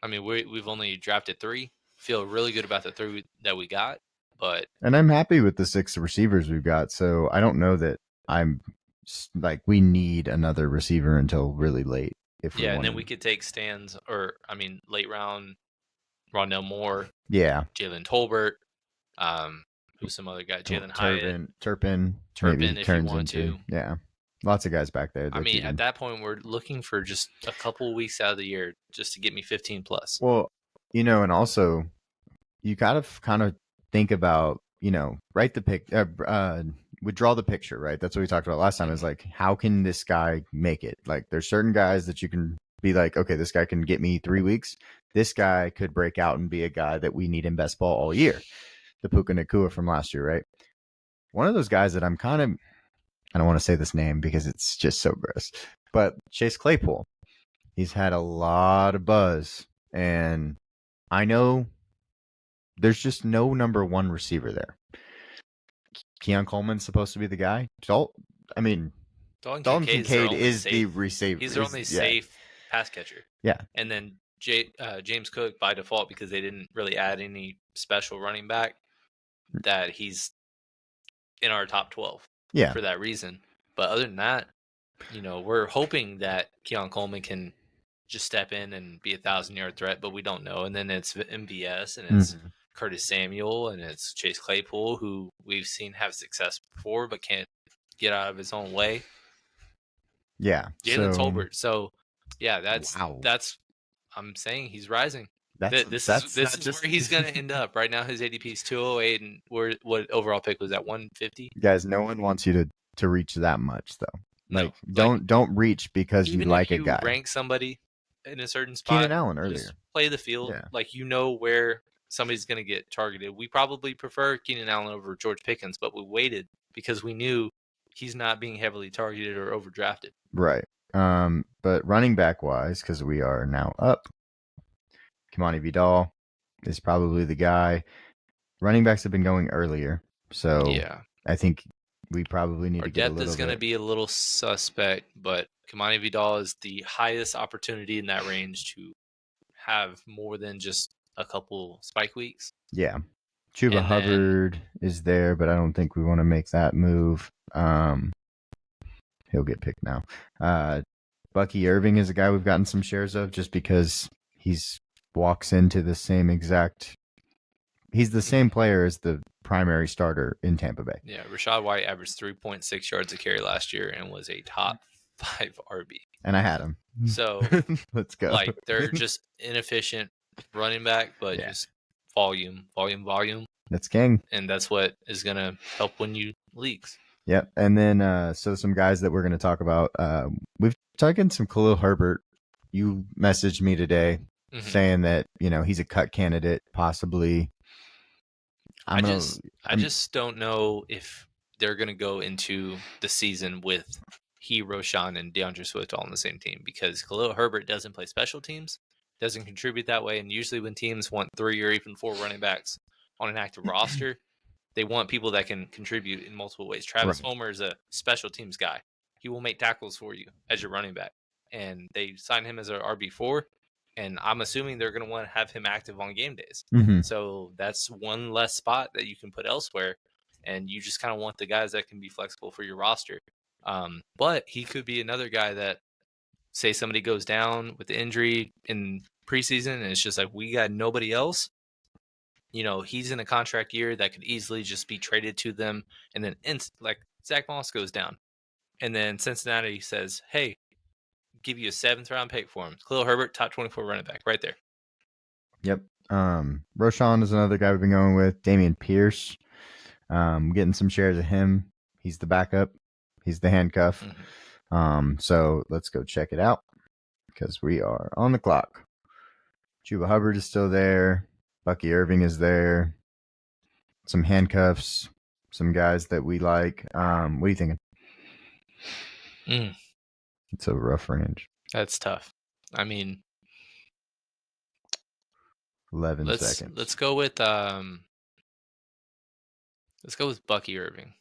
Speaker 2: I mean, we've only drafted 3. Feel really good about the 3 that we got, but
Speaker 1: And I'm happy with the 6 receivers we've got. So I don't know that I'm like we need another receiver until really late if we
Speaker 2: yeah, and
Speaker 1: want
Speaker 2: then
Speaker 1: to.
Speaker 2: we could take stands, or I mean, late round Rondell Moore,
Speaker 1: Yeah,
Speaker 2: Jalen Tolbert, who's some other guy, Jalen Hyatt,
Speaker 1: Turpin, maybe
Speaker 2: Turpin, if you
Speaker 1: turns
Speaker 2: want
Speaker 1: into
Speaker 2: to.
Speaker 1: lots of guys back there
Speaker 2: I
Speaker 1: that you
Speaker 2: mean, at
Speaker 1: can.
Speaker 2: that point, we're looking for just a couple weeks out of the year just to get me 15 plus.
Speaker 1: Well, and also you gotta kind of think about, write the withdraw the picture, right? That's what we talked about last time. Is like, how can this guy make it? Like, there's certain guys that you can be like, okay, this guy can get me 3 weeks. This guy could break out and be a guy that we need in best ball all year. The Puka Nakua from last year, right? One of those guys that I'm kind of, I don't want to say this name because it's just so gross, but Chase Claypool. He's had a lot of buzz, and I know there's just no number one receiver there. Keon Coleman's supposed to be the guy. I mean,
Speaker 2: Dalton
Speaker 1: Dalton
Speaker 2: Kincaid is their
Speaker 1: Kincaid
Speaker 2: only
Speaker 1: is the
Speaker 2: safe.
Speaker 1: receiver.
Speaker 2: He's their only safe pass catcher.
Speaker 1: Yeah.
Speaker 2: And then James Cook by default, because they didn't really add any special running back, that he's in our top 12
Speaker 1: Yeah.
Speaker 2: for that reason. But other than that, we're hoping that Keon Coleman can just step in and be 1,000-yard threat, but we don't know. And then it's MVS, and it's Curtis Samuel, and it's Chase Claypool, who we've seen have success before but can't get out of his own way.
Speaker 1: Yeah.
Speaker 2: Jalen Tolbert. So yeah,
Speaker 1: wow.
Speaker 2: that's I'm saying he's rising. This
Speaker 1: That's
Speaker 2: is where he's going to end up. Right now, his ADP is 208, and what overall pick was that, 150?
Speaker 1: guys. No one wants you to reach that much though.
Speaker 2: No,
Speaker 1: Like, don't reach because you
Speaker 2: even if
Speaker 1: like a
Speaker 2: you
Speaker 1: guy.
Speaker 2: rank somebody in a certain
Speaker 1: Keenan
Speaker 2: spot,
Speaker 1: Allen
Speaker 2: just
Speaker 1: earlier.
Speaker 2: play the field.
Speaker 1: Yeah.
Speaker 2: Like, where somebody's going to get targeted. We probably prefer Keenan Allen over George Pickens, but we waited because we knew he's not being heavily targeted or overdrafted.
Speaker 1: Right. But running back wise, because we are now up, Kimani Vidal is probably the guy. Running backs have been going earlier, so
Speaker 2: Yeah,
Speaker 1: I think we probably need
Speaker 2: our
Speaker 1: to get a
Speaker 2: depth
Speaker 1: little
Speaker 2: is going to
Speaker 1: bit.
Speaker 2: be a little suspect, but Kamani Vidal is the highest opportunity in that range to have more than just a couple spike weeks.
Speaker 1: Yeah. Chuba
Speaker 2: And then
Speaker 1: Hubbard is there, but I don't think we want to make that move. He'll get picked now. Bucky Irving is a guy we've gotten some shares of just because he's walks into the same exact. He's the same player as the primary starter in Tampa Bay.
Speaker 2: Yeah, Rashad White averaged 3.6 yards a carry last year and was a top 5 RB.
Speaker 1: And I had him.
Speaker 2: So
Speaker 1: let's go.
Speaker 2: like, they're just inefficient running back, but just volume.
Speaker 1: That's king.
Speaker 2: And that's what is going to help win you leagues.
Speaker 1: Yep. And then so some guys that we're going to talk about. We've taken some Khalil Herbert. You messaged me today saying that he's a cut candidate, possibly.
Speaker 2: I just don't know if they're going to go into the season with Roshan, and DeAndre Swift all on the same team, because Khalil Herbert doesn't play special teams, doesn't contribute that way, and usually when teams want 3 or even 4 running backs on an active roster, they want people that can contribute in multiple ways. Travis Homer is a special teams guy. He will make tackles for you as your running back, and they signed him as an RB4. And I'm assuming they're going to want to have him active on game days.
Speaker 1: Mm-hmm.
Speaker 2: So that's one less spot that you can put elsewhere. And you just kind of want the guys that can be flexible for your roster. But he could be another guy that, say somebody goes down with the injury in preseason, and it's just like, we got nobody else. He's in a contract year that could easily just be traded to them. And then like Zach Moss goes down. And then Cincinnati says, hey, give you a 7th round pick for him. Khalil Herbert, top 24 running back, right there.
Speaker 1: Yep. Roshan is another guy we've been going with. Damian Pierce. Getting some shares of him. He's the backup. He's the handcuff. So let's go check it out because we are on the clock. Chuba Hubbard is still there. Bucky Irving is there. Some handcuffs. Some guys that we like. What are you thinking? It's a rough range.
Speaker 2: That's tough. I mean,
Speaker 1: 11 seconds.
Speaker 2: Let's go with Bucky Irving.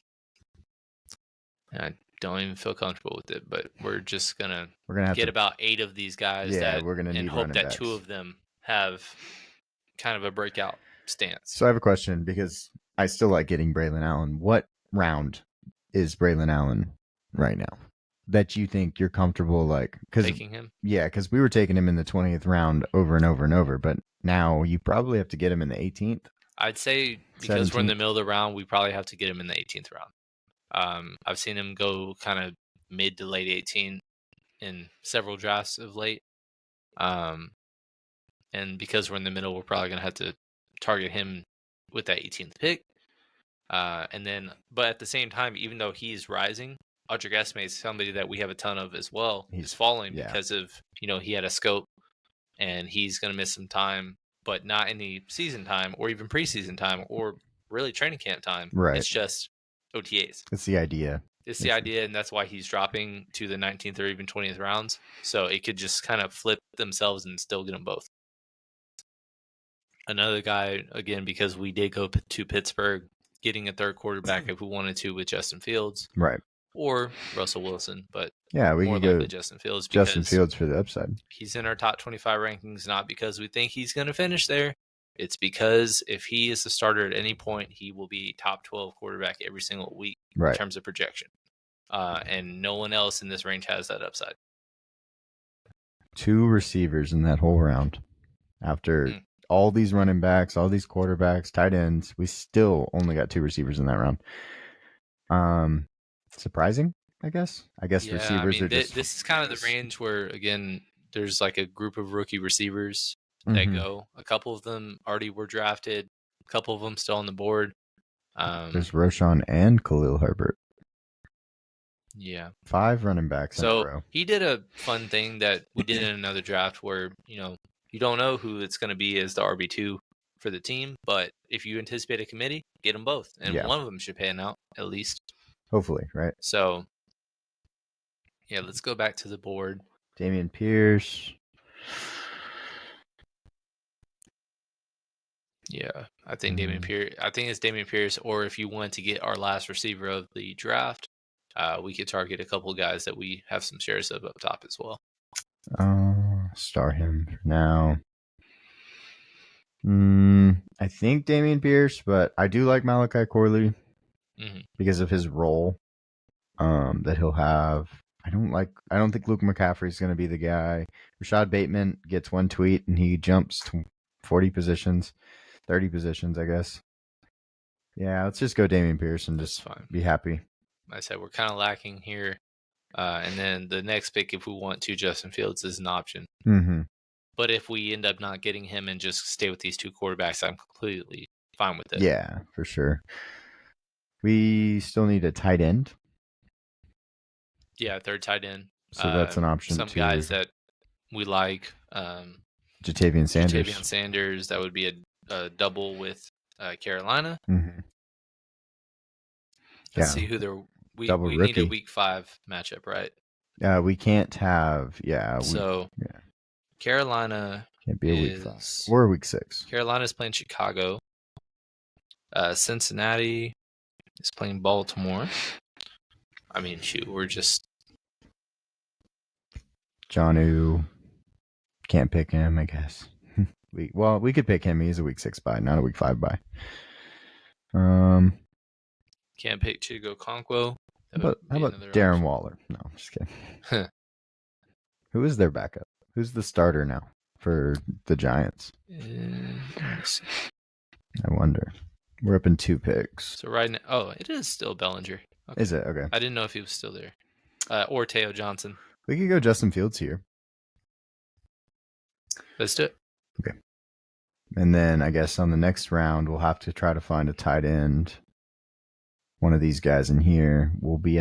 Speaker 2: don't even feel comfortable with it. But we're just gonna
Speaker 1: have
Speaker 2: get
Speaker 1: to
Speaker 2: about 8 of these guys
Speaker 1: we're gonna
Speaker 2: and
Speaker 1: need
Speaker 2: hope
Speaker 1: running
Speaker 2: that
Speaker 1: backs.
Speaker 2: 2 of them have kind of a breakout stance.
Speaker 1: So I have a question because I still like getting Braylon Allen. What round is Braylon Allen right now that you think you're comfortable
Speaker 2: Taking him?
Speaker 1: Yeah, because we were taking him in the 20th round over and over and over, but now you probably have to get him in the 18th.
Speaker 2: I'd say because we're in the
Speaker 1: 17th.
Speaker 2: middle of the round, we probably have to get him in the 18th round. I've seen him go kind of mid to late 18 in several drafts of late. And because we're in the middle, we're probably going to have to target him with that 18th pick. But at the same time, even though he's rising, Audric Esme is somebody that we have a ton of as well. He's falling because of, he had a scope and he's going to miss some time, but not any season time or even preseason time or really training camp time.
Speaker 1: Right.
Speaker 2: It's just OTAs.
Speaker 1: It's the idea.
Speaker 2: It's the idea, and that's why he's dropping to the 19th or even 20th rounds. So it could just kind of flip themselves and still get them both. Another guy, again, because we did go to Pittsburgh, getting a third quarterback if we wanted to with Justin Fields.
Speaker 1: Right.
Speaker 2: Or Russell Wilson, but
Speaker 1: yeah, we
Speaker 2: more
Speaker 1: could
Speaker 2: likely
Speaker 1: go
Speaker 2: Justin Fields.
Speaker 1: Justin Fields for the upside.
Speaker 2: He's in our top 25 rankings, not because we think he's going to finish there. It's because if he is the starter at any point, he will be top 12 quarterback every single week in terms of projection. And no one else in this range has that upside.
Speaker 1: 2 receivers in that whole round. After all these running backs, all these quarterbacks, tight ends, we still only got 2 receivers in that round. Surprising, I guess. Receivers are just...
Speaker 2: This is kind of the range where, again, there's like a group of rookie receivers that go. A couple of them already were drafted. A couple of them still on the board.
Speaker 1: There's Roshan and Khalil Herbert.
Speaker 2: Yeah.
Speaker 1: 5 running backs in a row.
Speaker 2: He did a fun thing that we did in another draft where, you don't know who it's going to be as the RB2 for the team, but if you anticipate a committee, get them both. And one of them should pan out, at least.
Speaker 1: Hopefully, right?
Speaker 2: So, yeah, let's go back to the board.
Speaker 1: Dameon Pierce.
Speaker 2: Yeah, I think Dameon Pierce. I think it's Dameon Pierce, or if you want to get our last receiver of the draft, we could target a couple of guys that we have some shares of up top as well.
Speaker 1: Start him for now. I think Dameon Pierce, but I do like Malachi Corley because of his role that he'll have. I don't think Luke McCaffrey is going to be the guy. Rashad Bateman gets one tweet and he jumps to 40 positions, 30 positions, I guess. Yeah, let's just go Dameon Pierce and just be happy.
Speaker 2: I said we're kind of lacking here. And then the next pick, if we want to, Justin Fields is an option. But if we end up not getting him and just stay with these 2 quarterbacks, I'm completely fine with it.
Speaker 1: Yeah, for sure. We still need a tight end.
Speaker 2: Yeah, third tight end.
Speaker 1: So that's an option
Speaker 2: some
Speaker 1: too.
Speaker 2: Guys that we like.
Speaker 1: Jatavian
Speaker 2: Sanders. That would be a double with Carolina. Let's see who they're... We need a week 5 matchup, right?
Speaker 1: We can't have...
Speaker 2: Carolina
Speaker 1: can't be a week 5 or a week 6.
Speaker 2: Carolina's playing Chicago. Cincinnati is playing Baltimore. I mean, shoot, we're just...
Speaker 1: Jonnu. Can't pick him, I guess. We could pick him. He's a week 6 bye, not a week 5 bye.
Speaker 2: Can't pick Chigo Okonkwo.
Speaker 1: How about Darren Waller? No, I'm just kidding. Who is their backup? Who's the starter now for the Giants? I wonder. We're up in 2 picks.
Speaker 2: So right now, it is still Bellinger.
Speaker 1: Okay. Is it? Okay.
Speaker 2: I didn't know if he was still there. Or Teo Johnson.
Speaker 1: We could go Justin Fields here.
Speaker 2: Let's do it.
Speaker 1: Okay. And then I guess on the next round, we'll have to try to find a tight end. One of these guys in here will be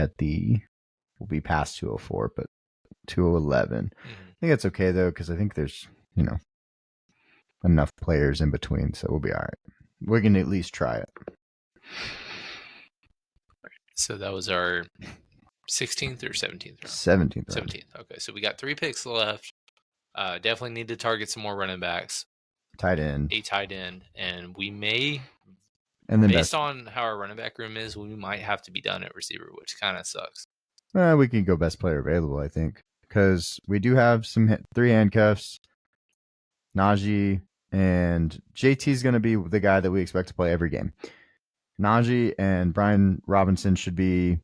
Speaker 1: past 204, but 211. I think that's okay though, because I think there's, enough players in between, so we'll be all right. We can at least try it.
Speaker 2: So that was our 16th or 17th round?
Speaker 1: 17th.
Speaker 2: 17th. Okay, so we got 3 picks left. Definitely need to target some more running backs.
Speaker 1: Tight end.
Speaker 2: A tight end. And we may,
Speaker 1: and then
Speaker 2: based on how our running back room is, we might have to be done at receiver, which kind of sucks.
Speaker 1: We can go best player available, I think, because we do have some 3 handcuffs. Najee and JT is going to be the guy that we expect to play every game. Najee and Brian Robinson should be,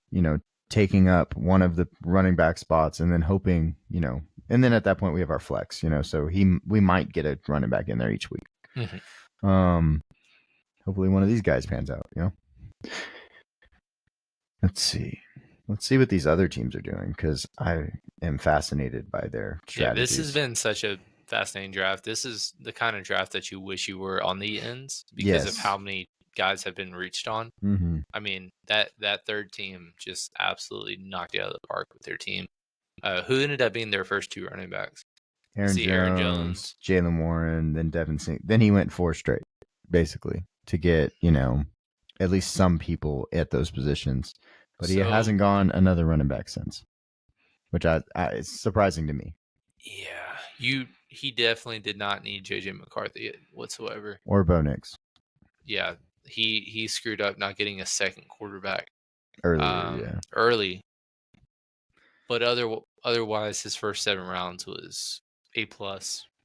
Speaker 1: taking up one of the running back spots and then hoping, and then at that point we have our flex, so we might get a running back in there each week.
Speaker 2: Mm-hmm.
Speaker 1: Hopefully one of these guys pans out, Let's see what these other teams are doing because I am fascinated by their strategies.
Speaker 2: Yeah, this has been such a fascinating draft. This is the kind of draft that you wish you were on the ends because of how many guys have been reached on.
Speaker 1: Mm-hmm.
Speaker 2: I mean, that third team just absolutely knocked it out of the park with their team. Who ended up being their first 2 running backs?
Speaker 1: Aaron Jones, Jalen Warren, then Devin Singh. Then he went 4 straight, basically, to get, at least some people at those positions. But he hasn't gone another running back since, which it's surprising to me.
Speaker 2: Yeah, he definitely did not need JJ McCarthy whatsoever.
Speaker 1: Or Bo Nix.
Speaker 2: Yeah, he screwed up not getting a second quarterback
Speaker 1: early.
Speaker 2: But otherwise, his first 7 rounds was A+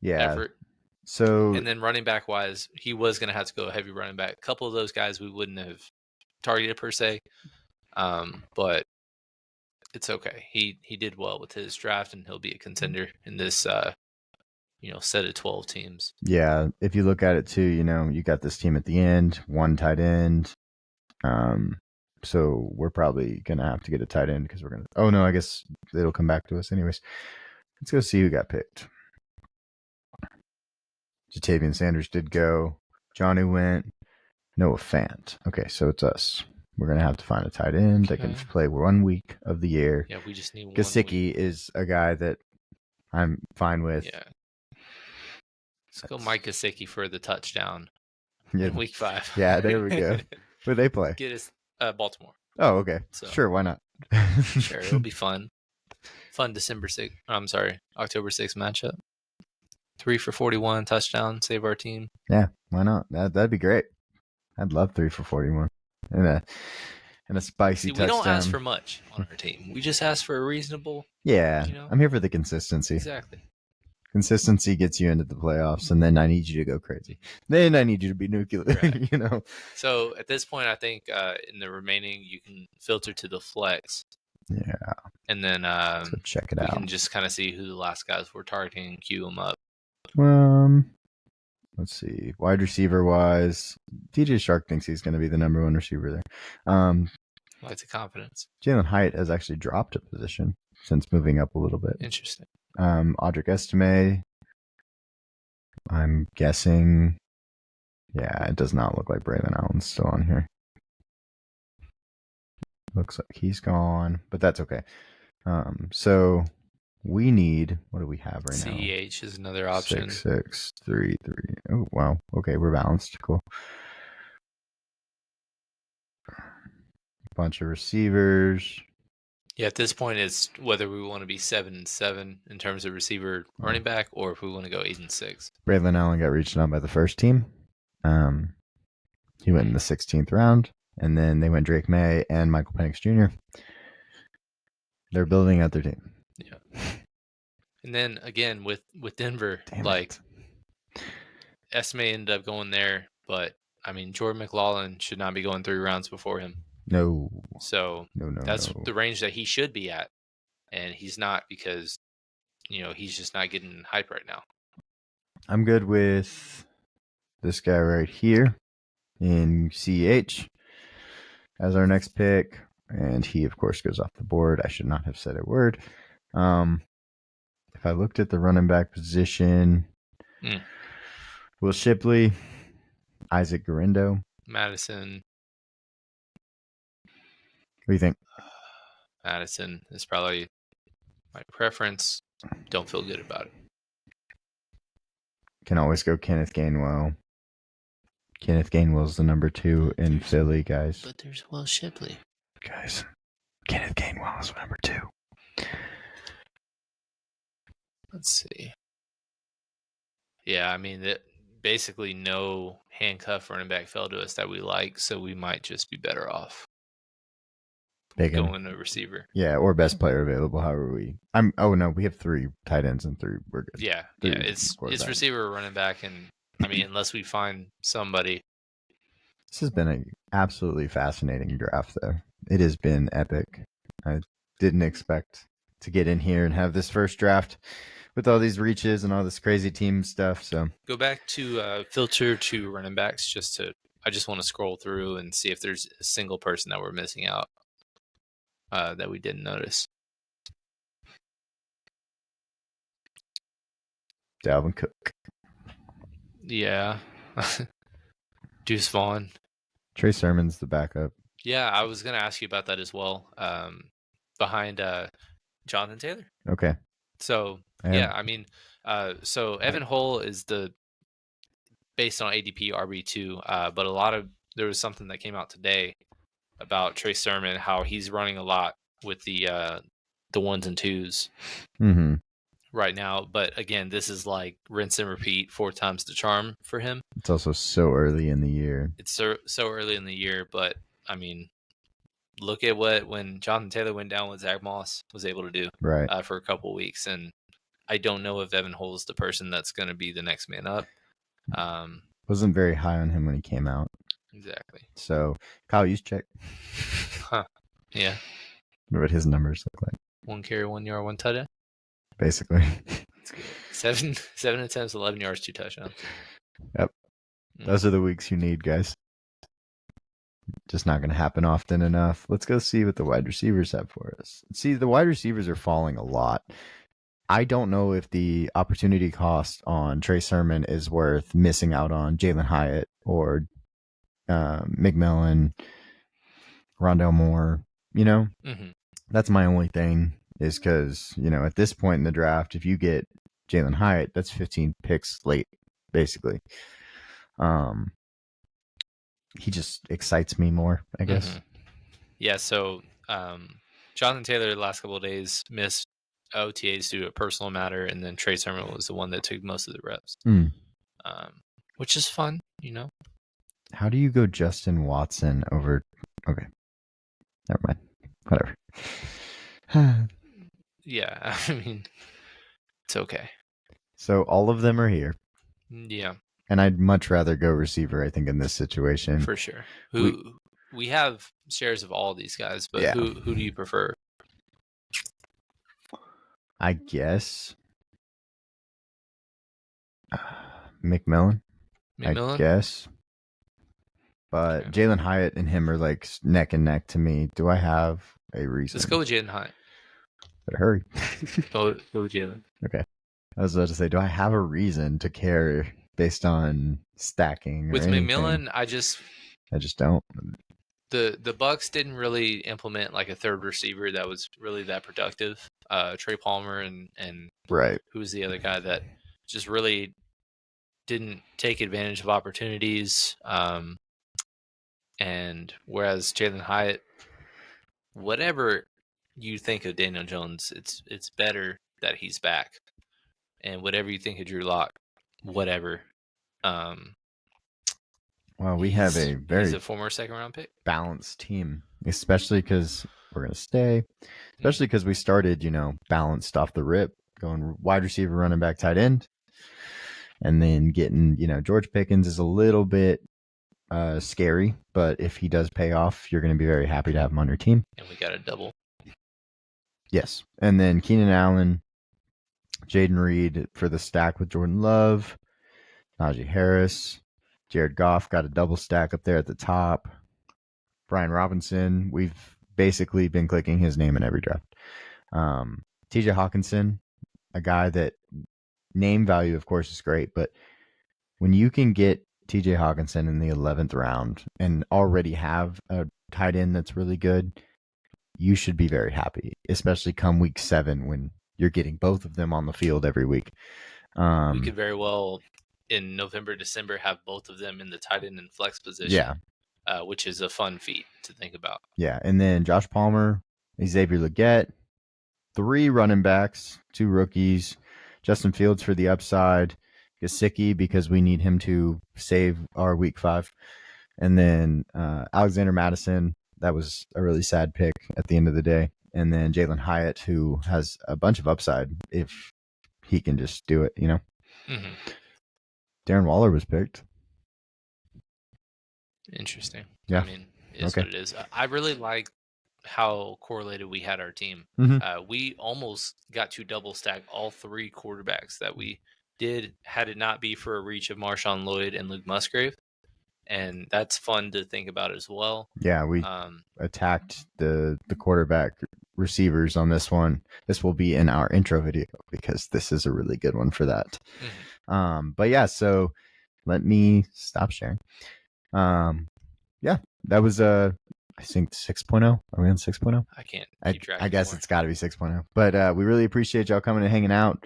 Speaker 2: effort.
Speaker 1: So
Speaker 2: and then running back wise, he was going to have to go heavy running back. A couple of those guys we wouldn't have targeted per se, but it's okay. He did well with his draft, and he'll be a contender in this set of 12 teams.
Speaker 1: Yeah, if you look at it too, you got this team at the end, 1 tight end. So we're probably gonna have to get a tight end because we're gonna. Oh no, I guess it'll come back to us anyways. Let's go see who got picked. Jatavian Sanders did go. Johnny went. Noah Fant. Okay, so it's us. We're gonna have to find a tight end that can play 1 week of the year.
Speaker 2: Yeah, we just need one.
Speaker 1: Gesicki is a guy that I'm fine with.
Speaker 2: Yeah. Let's go Mike Gesicki for the touchdown in week 5.
Speaker 1: Yeah, there we go. Where they play?
Speaker 2: Get us Baltimore.
Speaker 1: Oh, okay. So, sure, why not?
Speaker 2: Sure, it'll be fun. Fun October 6th matchup. 3 for 41 touchdown, save our team.
Speaker 1: Yeah, why not? That'd be great. I'd love 3 for 41 and a spicy touchdown.
Speaker 2: We don't ask for much on our team. We just ask for a reasonable.
Speaker 1: Yeah, I'm here for the consistency.
Speaker 2: Exactly.
Speaker 1: Consistency gets you into the playoffs, and then I need you to go crazy. Then I need you to be nuclear.
Speaker 2: Right. So at this point, I think in the remaining, you can filter to the flex.
Speaker 1: Yeah.
Speaker 2: And then
Speaker 1: so check it out.
Speaker 2: We can just kind of see who the last guys we're targeting and queue them up.
Speaker 1: Let's see. Wide receiver wise, DJ Shark thinks he's going to be the number 1 receiver there.
Speaker 2: Lots of confidence.
Speaker 1: Jalen Hyatt has actually dropped a position since moving up a little bit.
Speaker 2: Interesting.
Speaker 1: Audric Estime, I'm guessing. Yeah, it does not look like Braylon Allen's still on here. Looks like he's gone, but that's okay. So we need, what do we have right now?
Speaker 2: CEH is another option.
Speaker 1: 6, 3, 3. Oh, wow. Okay, we're balanced. Cool. Bunch of receivers.
Speaker 2: Yeah, at this point, it's whether we want to be 7-7 in terms of receiver running back, or if we want to go 8-6.
Speaker 1: Braylon Allen got reached on by the first team. He went in the 16th round, and then they went Drake May and Michael Penix Jr. They're building out their team.
Speaker 2: Yeah. And then again with Denver, Esme ended up going there, but I mean Jordan McLaughlin should not be going 3 rounds before him.
Speaker 1: No.
Speaker 2: So that's the range that he should be at, and he's not because he's just not getting hype right now.
Speaker 1: I'm good with this guy right here in CH as our next pick, and he of course goes off the board. I should not have said a word. If I looked at the running back position, Will Shipley, Isaac Garindo,
Speaker 2: Madison.
Speaker 1: What do you think?
Speaker 2: Madison is probably my preference. Don't feel good about it.
Speaker 1: Can always go Kenneth Gainwell. Kenneth Gainwell's the number 2 in Philly, guys.
Speaker 2: But there's Will Shipley.
Speaker 1: Guys, Kenneth Gainwell is number 2.
Speaker 2: Let's see. Yeah, I mean, basically no handcuff running back fell to us that we like, so we might just be better off.
Speaker 1: Bacon.
Speaker 2: going to receiver.
Speaker 1: Yeah, or best player available. However, we have 3 tight ends and 3 we're good.
Speaker 2: Yeah,
Speaker 1: Three
Speaker 2: it's
Speaker 1: quarterbacks.
Speaker 2: receiver or running back, and I mean, unless we find somebody.
Speaker 1: This has been an absolutely fascinating draft, though. It has been epic. I didn't expect to get in here and have this first draft with all these reaches and all this crazy team stuff. So
Speaker 2: Go back to filter to running backs I just want to scroll through and see if there's a single person that we're missing out that we didn't notice.
Speaker 1: Dalvin Cook.
Speaker 2: Yeah. Deuce Vaughn.
Speaker 1: Trey Sermon's the backup.
Speaker 2: Yeah, I was going to ask you about that as well. Behind Jonathan Taylor.
Speaker 1: Okay.
Speaker 2: So, yeah, I mean, so Evan Hull is based on ADP RB2, but there was something that came out today about Trey Sermon, how he's running a lot with the 1s and 2s right now. But again, this is like rinse and repeat 4 times the charm for him.
Speaker 1: It's also so early in the year.
Speaker 2: It's so early in the year, but I mean, look at when Jonathan Taylor went down, what Zach Moss was able to do for a couple of weeks. And I don't know if Evan Hull is the person that's going to be the next man up.
Speaker 1: Wasn't very high on him when he came out.
Speaker 2: Exactly.
Speaker 1: So Kyle Juszczyk.
Speaker 2: Huh. Yeah.
Speaker 1: What his numbers look like.
Speaker 2: 1 carry, 1 yard, 1 touchdown.
Speaker 1: Basically.
Speaker 2: That's good. 7 attempts, 11 yards, 2 touchdowns.
Speaker 1: Yep. Those are the weeks you need, guys. Just not going to happen often enough. Let's go see what the wide receivers have for us. See, the wide receivers are falling a lot. I don't know if the opportunity cost on Trey Sermon is worth missing out on Jalen Hyatt or McMillan, Rondell Moore. That's my only thing is because, at this point in the draft, if you get Jalen Hyatt, that's 15 picks late, basically. He just excites me more, I guess.
Speaker 2: Mm-hmm. Yeah, so Jonathan Taylor the last couple of days missed OTAs due to a personal matter, and then Trey Sermon was the one that took most of the reps, which is fun,
Speaker 1: How do you go Justin Watson over? Okay, never mind. Whatever.
Speaker 2: Yeah, I mean, it's okay.
Speaker 1: So all of them are here.
Speaker 2: Yeah.
Speaker 1: And I'd much rather go receiver, I think, in this situation.
Speaker 2: For sure. We have shares of all these guys, but who do you prefer?
Speaker 1: I guess McMillan. I guess. But okay. Jalen Hyatt and him are like neck and neck to me. Do I have a reason?
Speaker 2: Let's go with Jalen Hyatt.
Speaker 1: Better hurry.
Speaker 2: Go with Jalen.
Speaker 1: Okay. I was about to say, do I have a reason to care based on stacking?
Speaker 2: With McMillan, I just don't. The Bucks didn't really implement like a third receiver that was really that productive. Trey Palmer and
Speaker 1: right.
Speaker 2: Who was the other guy that just really didn't take advantage of opportunities. And whereas Jalen Hyatt, whatever you think of Daniel Jones, it's better that he's back. And whatever you think of Drew Lock, whatever.
Speaker 1: Well, we have he's
Speaker 2: a former second-round pick.
Speaker 1: Balanced team, especially because we're going to stay. Especially because we started, balanced off the rip, going wide receiver, running back, tight end. And then getting, George Pickens is a little bit scary. But if he does pay off, you're going to be very happy to have him on your team.
Speaker 2: And we got a double.
Speaker 1: Yes. And then Keenan Allen, Jaden Reed for the stack with Jordan Love, Najee Harris, Jared Goff got a double stack up there at the top. Brian Robinson, we've basically been clicking his name in every draft. TJ Hawkinson, a guy that name value, of course, is great, but when you can get TJ Hawkinson in the 11th round and already have a tight end that's really good, you should be very happy, especially come week 7 when you're getting both of them on the field every week.
Speaker 2: We could very well, in November, December, have both of them in the tight end and flex position, which is a fun feat to think about.
Speaker 1: Yeah, and then Josh Palmer, Xavier Legette, 3 running backs, 2 rookies, Justin Fields for the upside, Gesicki because we need him to save our week 5, and then Alexander Madison, that was a really sad pick at the end of the day. And then Jalen Hyatt, who has a bunch of upside if he can just do it, you know.
Speaker 2: Mm-hmm.
Speaker 1: Darren Waller was picked.
Speaker 2: Interesting.
Speaker 1: Yeah.
Speaker 2: I mean, it is
Speaker 1: Okay.
Speaker 2: what it is. I really like how correlated we had our team.
Speaker 1: Mm-hmm.
Speaker 2: We almost got to double stack all three quarterbacks that we did, had it not be for a reach of Marshawn Lloyd and Luke Musgrave. And that's fun to think about as well.
Speaker 1: Yeah, we attacked the quarterback receivers on this one. This will be in our intro video because this is a really good one for that.
Speaker 2: Mm-hmm.
Speaker 1: But yeah, so let me stop sharing. Yeah, that was I think 6.0. Are we on 6.0?
Speaker 2: I can't keep track
Speaker 1: I guess
Speaker 2: anymore.
Speaker 1: it's got to be 6.0. But we really appreciate y'all coming and hanging out.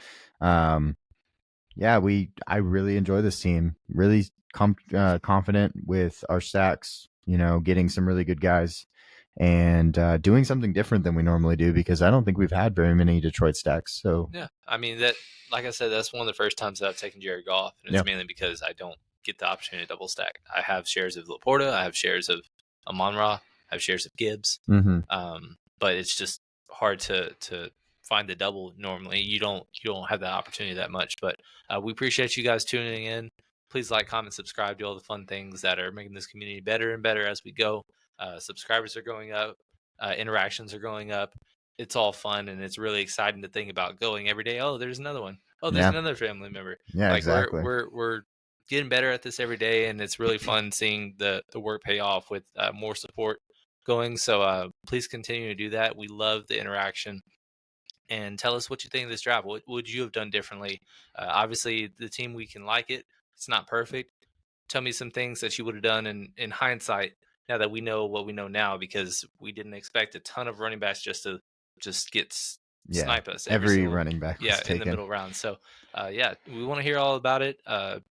Speaker 1: Yeah, I really enjoy this team. Really confident with our stacks. You know, getting some really good guys and doing something different than we normally do because I don't think we've had very many Detroit stacks. So
Speaker 2: yeah, I mean that. Like I said, that's one of the first times that I've taken Jared Goff, and it's mainly because I don't get the opportunity to double stack. I have shares of Laporta, I have shares of Amon-Ra, I have shares of Gibbs, but it's just hard to find the double normally. You don't have that opportunity that much. But we appreciate you guys tuning in. Please like, comment, subscribe, do all the fun things that are making this community better and better as we go. Subscribers are going up, interactions are going up. It's all fun, and it's really exciting to think about going every day. Oh, there's another one. Oh, there's another family member.
Speaker 1: Yeah,
Speaker 2: Like
Speaker 1: exactly.
Speaker 2: we're getting better at this every day, and it's really fun seeing the work pay off with more support going. So please continue to do that. We love the interaction, and tell us what you think of this draft. What would you have done differently? Obviously, the team, we can like it. It's not perfect. Tell me some things that you would have done in hindsight, now that we know what we know now, because we didn't expect a ton of running backs just to get snipe us
Speaker 1: every running back was
Speaker 2: in the
Speaker 1: taken.
Speaker 2: middle round. So yeah, we want to hear all about it.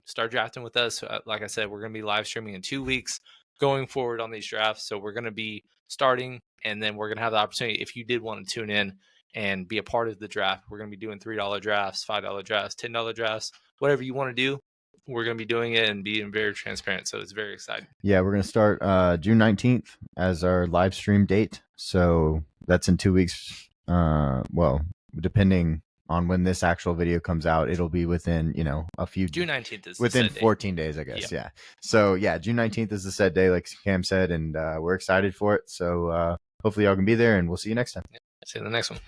Speaker 2: Start drafting with us. Like I said, we're going to be live streaming in 2 weeks going forward on these drafts. So we're going to be starting, and then we're going to have the opportunity, if you did want to tune in and be a part of the draft, we're going to be doing $3 drafts, $5 drafts, $10 drafts, whatever you want to do. We're going to be doing it and being very transparent. So it's very exciting.
Speaker 1: Yeah, we're going to start June 19th as our live stream date. So that's in 2 weeks. Well, depending on when this actual video comes out, it'll be within, a few.
Speaker 2: June 19th is
Speaker 1: within
Speaker 2: the set
Speaker 1: 14 days, I guess. Yeah. So yeah, June 19th is the set day, like Cam said, and we're excited for it. So hopefully y'all can be there, and we'll see you next time.
Speaker 2: See you in the next one.